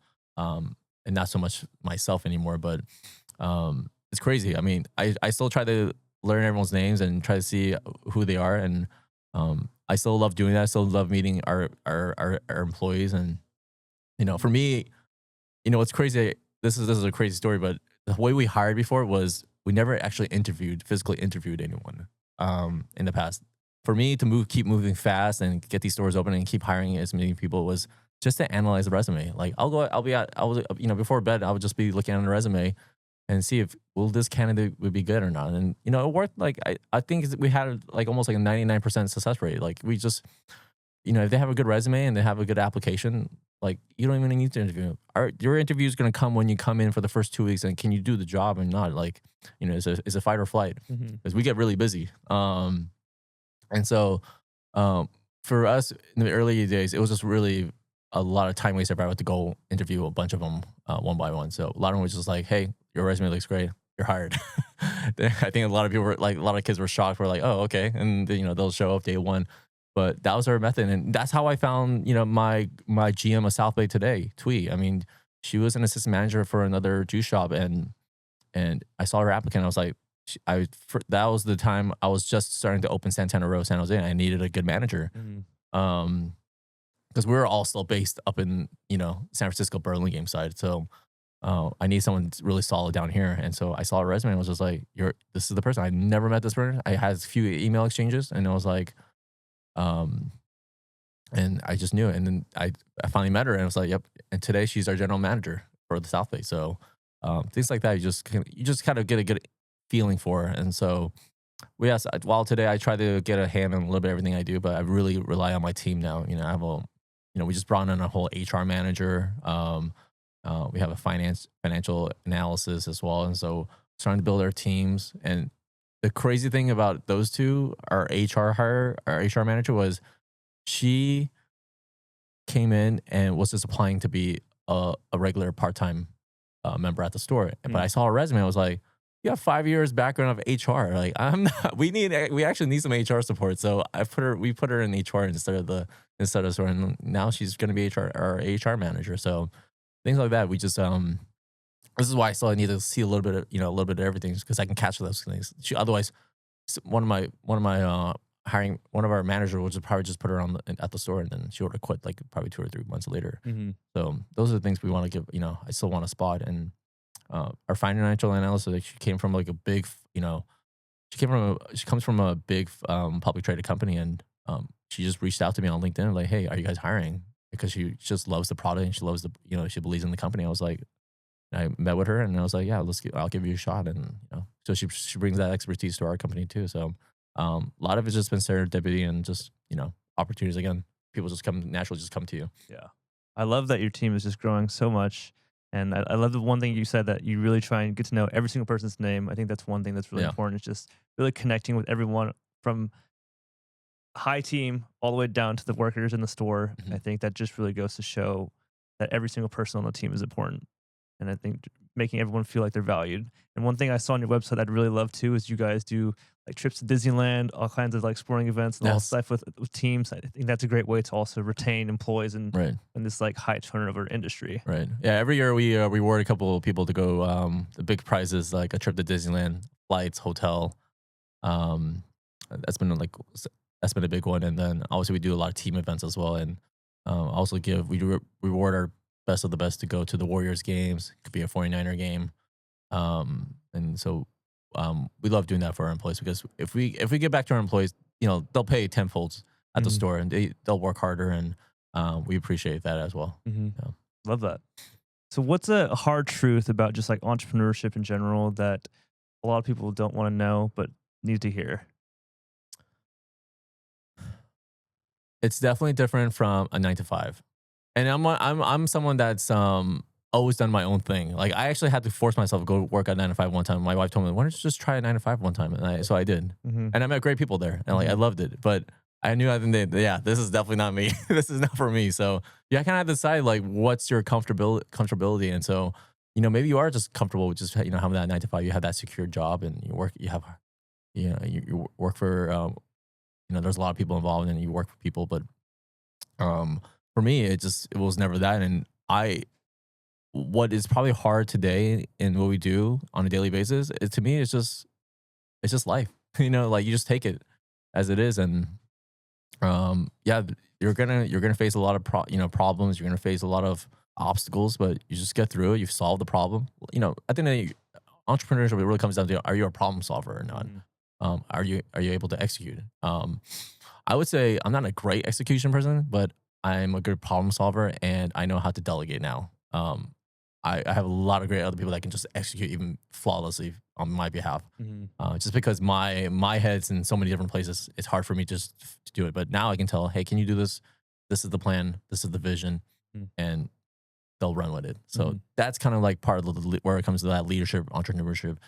and not so much myself anymore. But it's crazy. I mean, I still try to learn everyone's names and try to see who they are, and I still love doing that. I still love meeting our employees, and for me, what's crazy. This is a crazy story, but the way we hired before was we never actually physically interviewed anyone in the past. For me to keep moving fast and get these stores open and keep hiring as many people was just to analyze the resume. Like before bed, I would just be looking at the resume and see if this candidate would be good or not. And it worked. Like I think we had like almost like a 99% success rate. Like we just if they have a good resume and they have a good application, like you don't even need to interview. Your interview is going to come when you come in for the first 2 weeks, and can you do the job or not? Like it's a fight or flight, because we get really busy. And so for us in the early days, it was just really a lot of time waster. If I had to go interview a bunch of them one by one. So a lot of them was just like, hey, your resume looks great, you're hired. I think a lot of people were like, a lot of kids were shocked. We're like, oh, okay. And they'll show up day one. But that was our method. And that's how I found, my GM of South Bay today, Twee. I mean, she was an assistant manager for another juice shop, and I saw her applicant. I was like, that was the time I was just starting to open Santana Row, San Jose, and I needed a good manager. Because we were all still based up in, San Francisco, Burlingame side. So I need someone really solid down here. And so I saw her resume and was just like, this is the person. I never met this person. I had a few email exchanges, and I was like, and I just knew it. And then I finally met her, and I was like, yep. And today she's our general manager for the South Bay. So things like that, you just kind of get a good feeling for. And so while today I try to get a hand on a little bit of everything I do, but I really rely on my team now. I have we just brought in a whole HR manager. We have a financial analysis as well. And so trying to build our teams. And the crazy thing about those two, our HR manager, was she came in and was just applying to be a regular part-time member at the store. But I saw her resume. I was like, you have 5 years background of HR. Like I'm not, we actually need some HR support. So we put her in HR instead of store. And now she's going to be our HR manager. So things like that. We just, this is why I still need to see a little bit of everything, because I can catch those things. Otherwise, one of my hiring one of our managers would just probably just put her on at the store, and then she would have quit like probably 2 or 3 months later. Mm-hmm. So those are the things we want to give. I still want a spot. And our financial analyst, like, she came from like a big, she comes from a big public traded company, and she just reached out to me on LinkedIn like, hey, are you guys hiring? Because she just loves the product and she loves she believes in the company. I was like, I met with her and I was like, yeah, I'll give you a shot. And so she brings that expertise to our company too. So a lot of it's just been serendipity and just opportunities. Again, people just naturally come to you. Yeah. I love that your team is just growing so much. And I love the one thing you said, that you really try and get to know every single person's name. I think that's one thing that's really Yeah. important. It's just really connecting with everyone from high team all the way down to the workers in the store. Mhm. I think that just really goes to show that every single person on the team is important. And I think making everyone feel like they're valued. And one thing I saw on your website I'd really love too is you guys do like trips to Disneyland, all kinds of like sporting events and all Yes. stuff with teams. I think that's a great way to also retain employees in Right. this like high turnover industry. Right. Yeah. Every year we reward a couple of people to go. The big prizes like a trip to Disneyland, flights, hotel. Um, that's been a big one. And then obviously we do a lot of team events as well. And also reward our best of the best to go to the Warriors games. It could be a 49er game. And so we love doing that for our employees, because if we get back to our employees, they'll pay tenfold at the Mhm. store, and they'll work harder, and we appreciate that as well. Mm-hmm. Yeah. Love that. So what's a hard truth about just like entrepreneurship in general that a lot of people don't want to know but need to hear? It's definitely different from a 9 to 5. And I'm someone that's always done my own thing. Like, I actually had to force myself to go work at 9 to 5 one time. My wife told me, "Why don't you just try a 9 to 5 one time?" And so I did, Mm-hmm. and I met great people there, and like I loved it. But I knew at the end of the day, yeah, this is definitely not me. This is not for me. So yeah, I kind of have to decide like what's your comfortability. And so maybe you are just comfortable with just having that 9 to 5. You have that secure job, and you work for there's a lot of people involved, and you work for people. But for me, it was never that. And what is probably hard today in what we do on a daily basis, to me, it's just life. Like, you just take it as it is. And yeah, you're gonna face a lot of problems. You're gonna face a lot of obstacles, but you just get through it. You solve the problem. At the end of the day, entrepreneurship, it really comes down to, are you a problem solver or not? Are you able to execute? I would say I'm not a great execution person, but I'm a good problem solver, and I know how to delegate now. I have a lot of great other people that can just execute even flawlessly on my behalf. Mm-hmm. Just because my head's in so many different places, it's hard for me just to do it. But now I can tell, hey, can you do this? This is the plan. This is the vision, and they'll run with it. So that's kind of like part of where it comes to that leadership, entrepreneurship,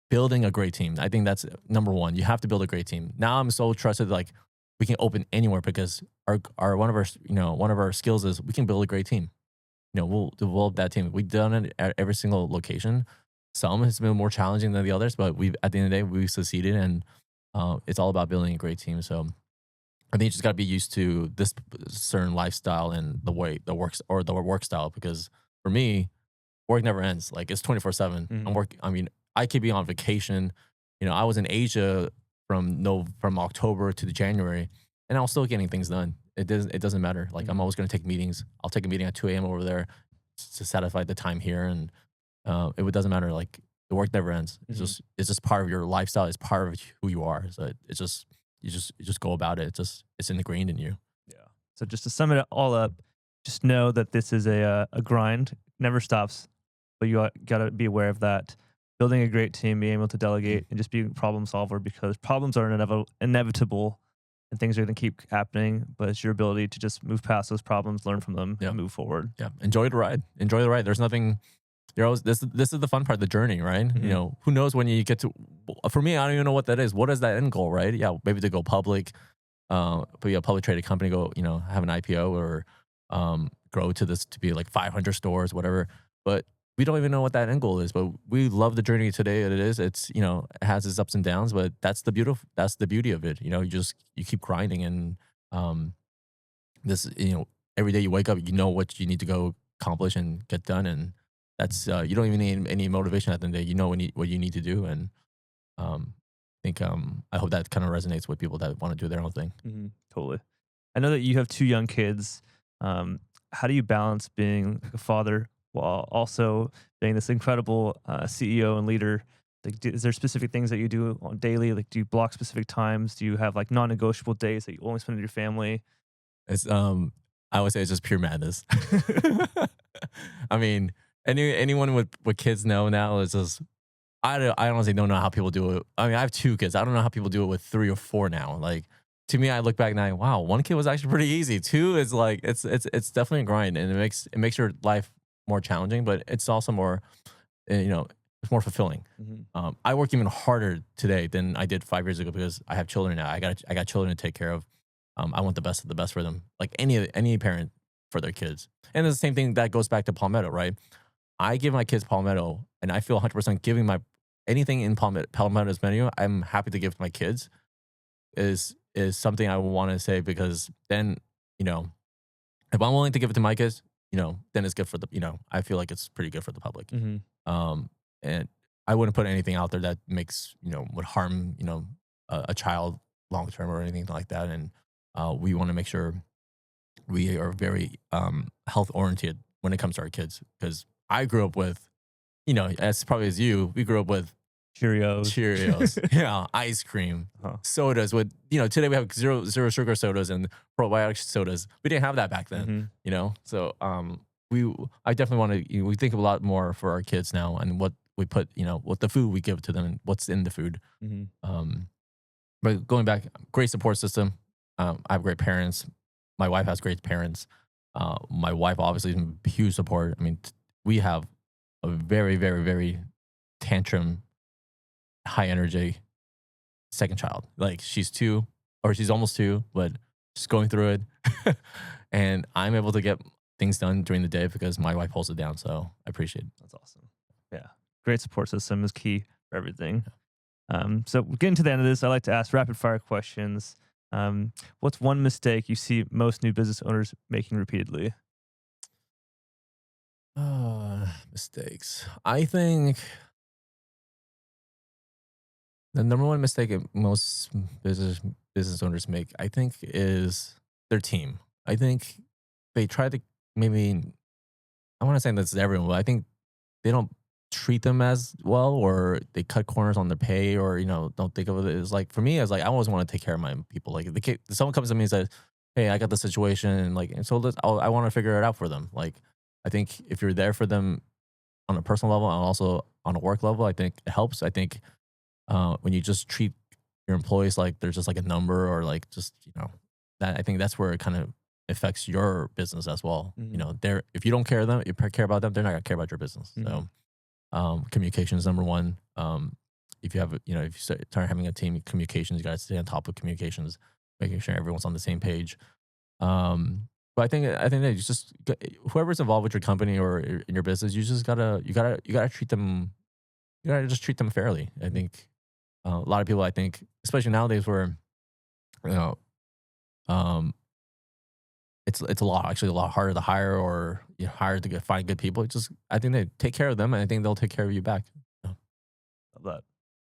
building a great team. I think that's number one. You have to build a great team. Now I'm so trusted, like, we can open anywhere, because our one of our skills is we can build a great team. We'll develop that team. We've done it at every single location. Some has been more challenging than the others, but at the end of the day, we've succeeded, and it's all about building a great team. So I think you just got to be used to this certain lifestyle and the way the work style, because for me, work never ends. Like, it's 24/7. I'm working. I mean, I could be on vacation. I was in Asia from October to January, and I was still getting things done. It doesn't matter. Like, I'm always going to take meetings. I'll take a meeting at 2 a.m. over there to satisfy the time here, and it doesn't matter. Like, the work never ends. It's just part of your lifestyle. It's part of who you are. So it's just you just go about it. It's ingrained in you. Yeah. So just to sum it all up, just know that this is a grind. Never stops, but you got to be aware of that. Building a great team, being able to delegate, and just being a problem solver, because problems are inevitable, and things are going to keep happening. But it's your ability to just move past those problems, learn from them, and move forward. Yeah, enjoy the ride. Enjoy the ride. There's nothing. You're always this is the fun part of the journey, right? Who knows when you get to. For me, I don't even know what that is. What is that end goal, right? Yeah, maybe to go public, be a public traded company, go have an IPO, or grow to be like 500 stores, whatever. But we don't even know what that end goal is. But we love the journey today. It's it has its ups and downs, but that's the beauty of it. You keep grinding, and this every day you wake up, what you need to go accomplish and get done, and that's you don't even need any motivation at the end of the day. What you need to do, and I think I hope that kind of resonates with people that want to do their own thing. Totally. I know that you have 2 young kids. How do you balance being like a father while also being this incredible CEO and leader? Like, is there specific things that you do on daily? Like, do you block specific times? Do you have like non-negotiable days that you only spend with your family? It's I would say it's just pure madness. I mean, anyone with kids know now is just I honestly don't know how people do it. I mean, I have 2 kids. I don't know how people do it with 3 or 4 now. Like to me, I look back and wow, 1 kid was actually pretty easy. 2 is like it's definitely a grind, and it makes your life more challenging, but it's also more you know it's more fulfilling. I work even harder today than I did 5 years ago because I have children now. I got children to take care of. I want the best of the best for them, like any parent for their kids. And it's the same thing that goes back to Palmetto, right? I give my kids Palmetto, and I feel 100% giving my anything in Palmetto's menu. I'm happy to give to my kids. Is something I want to say because then if I'm willing to give it to my kids, then it's good for I feel like it's pretty good for the public. And I wouldn't put anything out there that makes would harm a child long term or anything like that. And we want to make sure we are very health oriented when it comes to our kids, because I grew up with as probably as you, we grew up with Cheerios, yeah, ice cream, sodas. With today we have zero sugar sodas and probiotic sodas. We didn't have that back then, So I definitely want to. We think a lot more for our kids now, and what we put, what the food we give to them, and what's in the food. But going back, great support system. I have great parents. My wife has great parents. My wife obviously is a huge support. I mean, we have a very, very, very tantrum, high energy second child. Like she's 2 or she's almost 2, but she's going through it. And I'm able to get things done during the day because my wife holds it down. So I appreciate it. That's awesome. Yeah. Great support system is key for everything. So getting to the end of this, I like to ask rapid fire questions. What's one mistake you see most new business owners making repeatedly? Mistakes. I think the number one mistake that most business owners make, I think, is their team. I think they try to maybe, I want to say that's everyone, but I think they don't treat them as well, or they cut corners on their pay, or don't think of it as like, for me, as like I always want to take care of my people. Like someone comes to me and says, "Hey, I got the situation," and so I want to figure it out for them. Like I think if you're there for them on a personal level and also on a work level, I think it helps. I think when you just treat your employees like they're just like a number, or like just that, I think that's where it kind of affects your business as well. They're, if you don't care about them, they're not gonna care about your business. So communication is number one. If you have if you start having a team, communications, you got to stay on top of communications, making sure everyone's on the same page. But I think that you just, whoever's involved with your company or in your business, you just gotta treat them. You gotta just treat them fairly. I think a lot of people, I think, especially nowadays, where it's a lot harder to hire, or hire to find good people. It's just, I think they take care of them, and I think they'll take care of you back. Love that.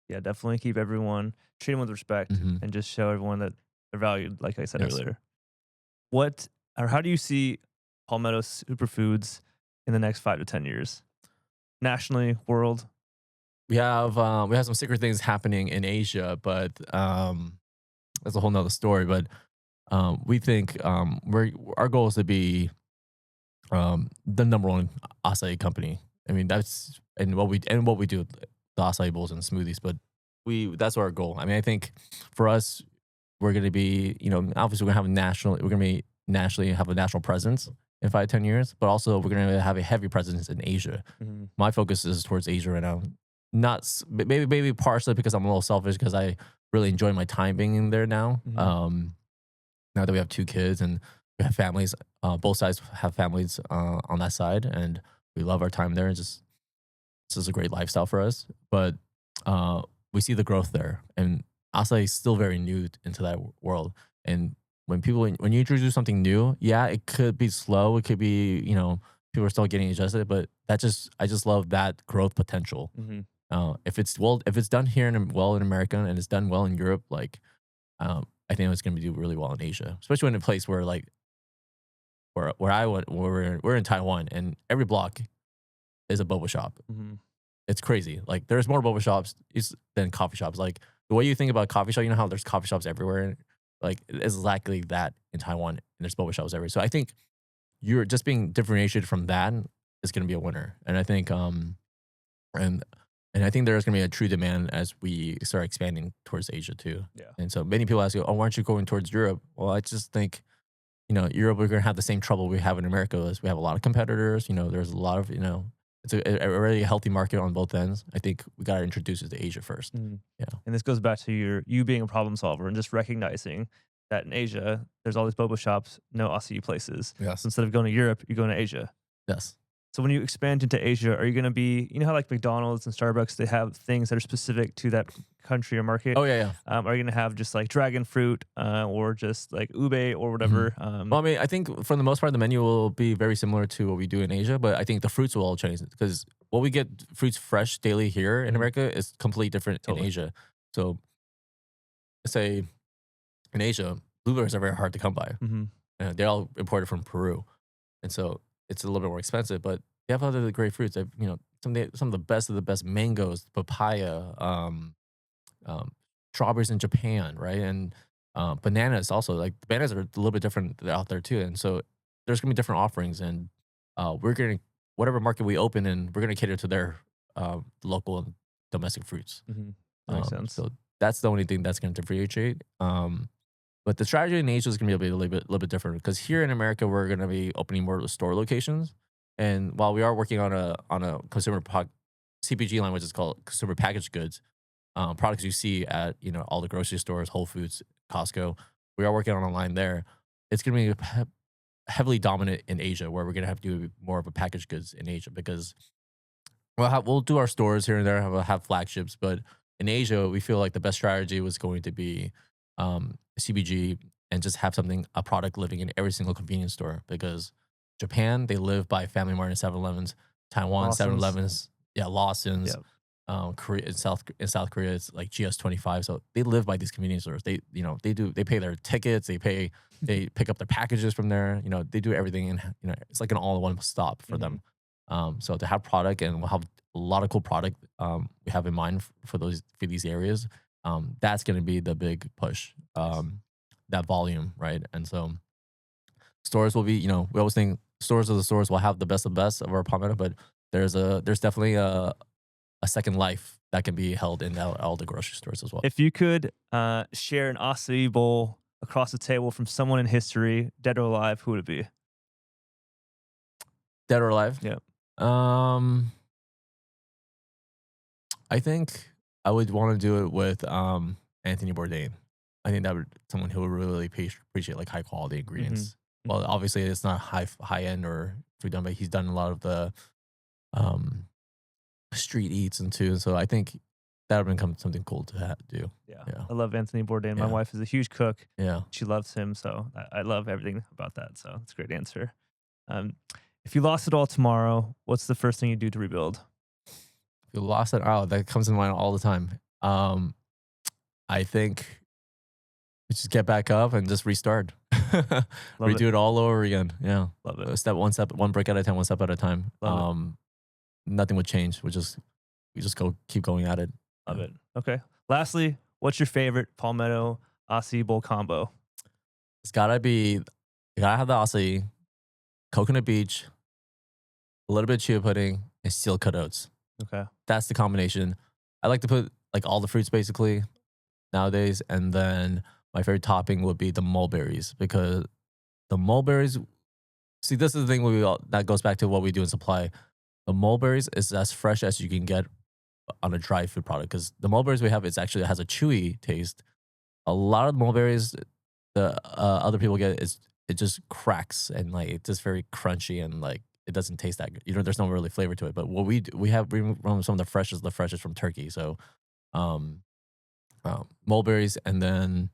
Yeah, definitely keep everyone, treat them with respect, and just show everyone that they're valued. Like I said earlier, how do you see Palmetto Superfoods in the next 5 to 10 years, nationally, world? We have some secret things happening in Asia, but that's a whole nother story. But we think our goal is to be the number one acai company. I mean, that's what we do, the acai bowls and smoothies. But that's our goal. I mean, I think for us, we're going to be, obviously we're going to be nationally have a national presence in 5 to 10 years, but also we're going to have a heavy presence in Asia. My focus is towards Asia right now. Not maybe partially because I'm a little selfish, because I really enjoy my time being in there now. Now that we have 2 kids and we have families, both sides have families on that side, and we love our time there. And this is a great lifestyle for us. But we see the growth there, and acai is still very new into that world. And when you introduce something new, yeah, it could be slow. It could be people are still getting adjusted, but I just love that growth potential. If it's done here in America and it's done well in Europe, like I think it's going to do really well in Asia, especially in a place where like where I went, where we're in Taiwan, and every block is a boba shop. Hmm. It's crazy. Like there's more boba shops than coffee shops. Like the way you think about coffee shop, you know how there's coffee shops everywhere. Like it's exactly that in Taiwan, and there's boba shops everywhere. So I think you're just being differentiated from that is going to be a winner. And I think and I think there's going to be a true demand as we start expanding towards Asia too. Yeah. And so many people ask you, oh, why aren't you going towards Europe? Well, I just think, Europe, we're going to have the same trouble we have in America. Is we have a lot of competitors. There's a lot of, it's a really healthy market on both ends. I think we got to introduce it to Asia first. Mm. Yeah. And this goes back to you being a problem solver and just recognizing that in Asia, there's all these boba shops, no Açaí places. Yes. So instead of going to Europe, you're going to Asia. Yes. So when you expand into Asia, are you going to be, how like McDonald's and Starbucks, they have things that are specific to that country or market? Oh, yeah. Are you going to have just like dragon fruit or just like ube or whatever? Well, I mean, I think for the most part, the menu will be very similar to what we do in Asia, but I think the fruits will all change because what we get fruits fresh daily here in America is completely different in Asia. So let's say in Asia, blueberries are very hard to come by. They're all imported from Peru. And so it's a little bit more expensive, but they have other great fruits. Some of the best mangoes, papaya, strawberries in Japan, right? And bananas also. Like bananas are a little bit different out there too. And so there's gonna be different offerings, and whatever market we open in, we're gonna cater to their local and domestic fruits. Makes sense. So that's the only thing that's gonna differentiate. But the strategy in Asia is going to be a little bit different because here in America we're going to be opening more store locations, and while we are working on a CPG line, which is called consumer packaged goods, products you see at all the grocery stores, Whole Foods, Costco, we are working on a line there. It's going to be heavily dominant in Asia, where we're going to have to do more of a packaged goods in Asia because we'll do our stores here and there, have flagships, but in Asia we feel like the best strategy was going to be CBG and just have a product living in every single convenience store because Japan, they live by Family Mart and 7-Elevens. Taiwan, 7-Elevens, Lawson's. Yep. Korea, in South Korea, it's like GS25. So they live by these convenience stores. They pay their tickets, they pick up their packages from there. They do everything, and it's like an all-in-one stop for them. So to have product, and we'll have a lot of cool product we have in mind for these areas. That's going to be the big push, that volume, right? And so stores will be, we always think stores will have the best of our Palmetto, but there's definitely a second life that can be held in all the grocery stores as well. If you could share an Açaí bowl across the table from someone in history, dead or alive, who would it be? Dead or alive? Yeah. I think I would want to do it with Anthony Bourdain. I think that would someone who would really appreciate like high quality ingredients. Well, obviously it's not high end or food done, but he's done a lot of the street eats and too. So I think that would become something cool to do. Yeah. I love Anthony Bourdain. My wife is a huge cook. Yeah, she loves him, so I love everything about that. So it's a great answer. If you lost it all tomorrow, what's the first thing you do to rebuild? If you lost it, that comes in mind all the time. I think we just get back up and just restart. Redo it all over again. Yeah. Love it. One brick at a time, one step at a time. Love it. Nothing would change. We just keep going at it. Love it. Okay. Lastly, what's your favorite Palmetto Açaí bowl combo? It's gotta have the Açaí, coconut beach, a little bit of chia pudding, and steel cut oats. Okay. That's the combination. I like to put like all the fruits basically nowadays, and then my favorite topping would be the mulberries, because the mulberries. See, this is the thing that goes back to what we do in supply. The mulberries is as fresh as you can get on a dry food product, because the mulberries we have has a chewy taste. A lot of the mulberries the other people get it just cracks and like it's just very crunchy and like it doesn't taste that good. There's no really flavor to it. But what we run some of the freshest from Turkey. So mulberries, and then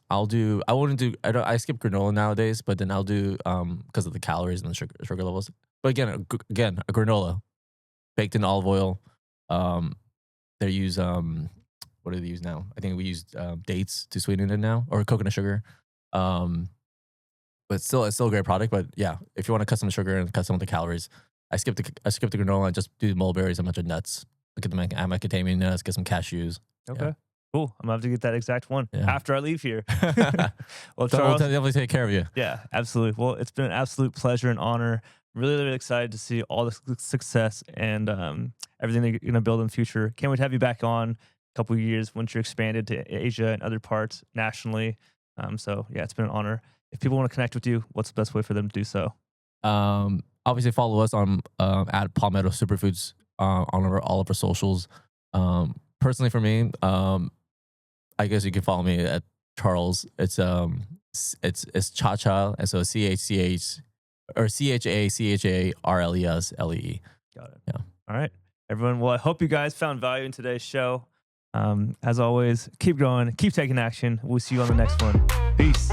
I skip granola nowadays, but then I'll do because of the calories and the sugar levels. But again, a granola baked in olive oil, they use what do they use now? I think we used dates to sweeten it now, or coconut sugar. Um, but still, it's still a great product. But yeah, if you want to cut some sugar and cut some of the calories, I skip the granola and just do mulberries and a bunch of nuts. Look at the macadamia nuts, get some cashews. Okay. Yeah. Cool. I'm gonna have to get that exact one after I leave here. Well, So Charles, we'll definitely take care of you. yeah, absolutely. Well, it's been an absolute pleasure and honor. Really, really excited to see all the success and everything that you're gonna build in the future. Can't wait to have you back on a couple of years once you're expanded to Asia and other parts nationally. So yeah, it's been an honor. If people want to connect with you, what's the best way for them to do so? Obviously, follow us on at Palmetto Superfoods on all of our socials. Personally, for me, I guess you can follow me at Charles. It's Cha, and so CHCH or CHACHARLESLEE. Got it. Yeah. All right, everyone. Well, I hope you guys found value in today's show. As always, keep going, keep taking action. We'll see you on the next one. Peace.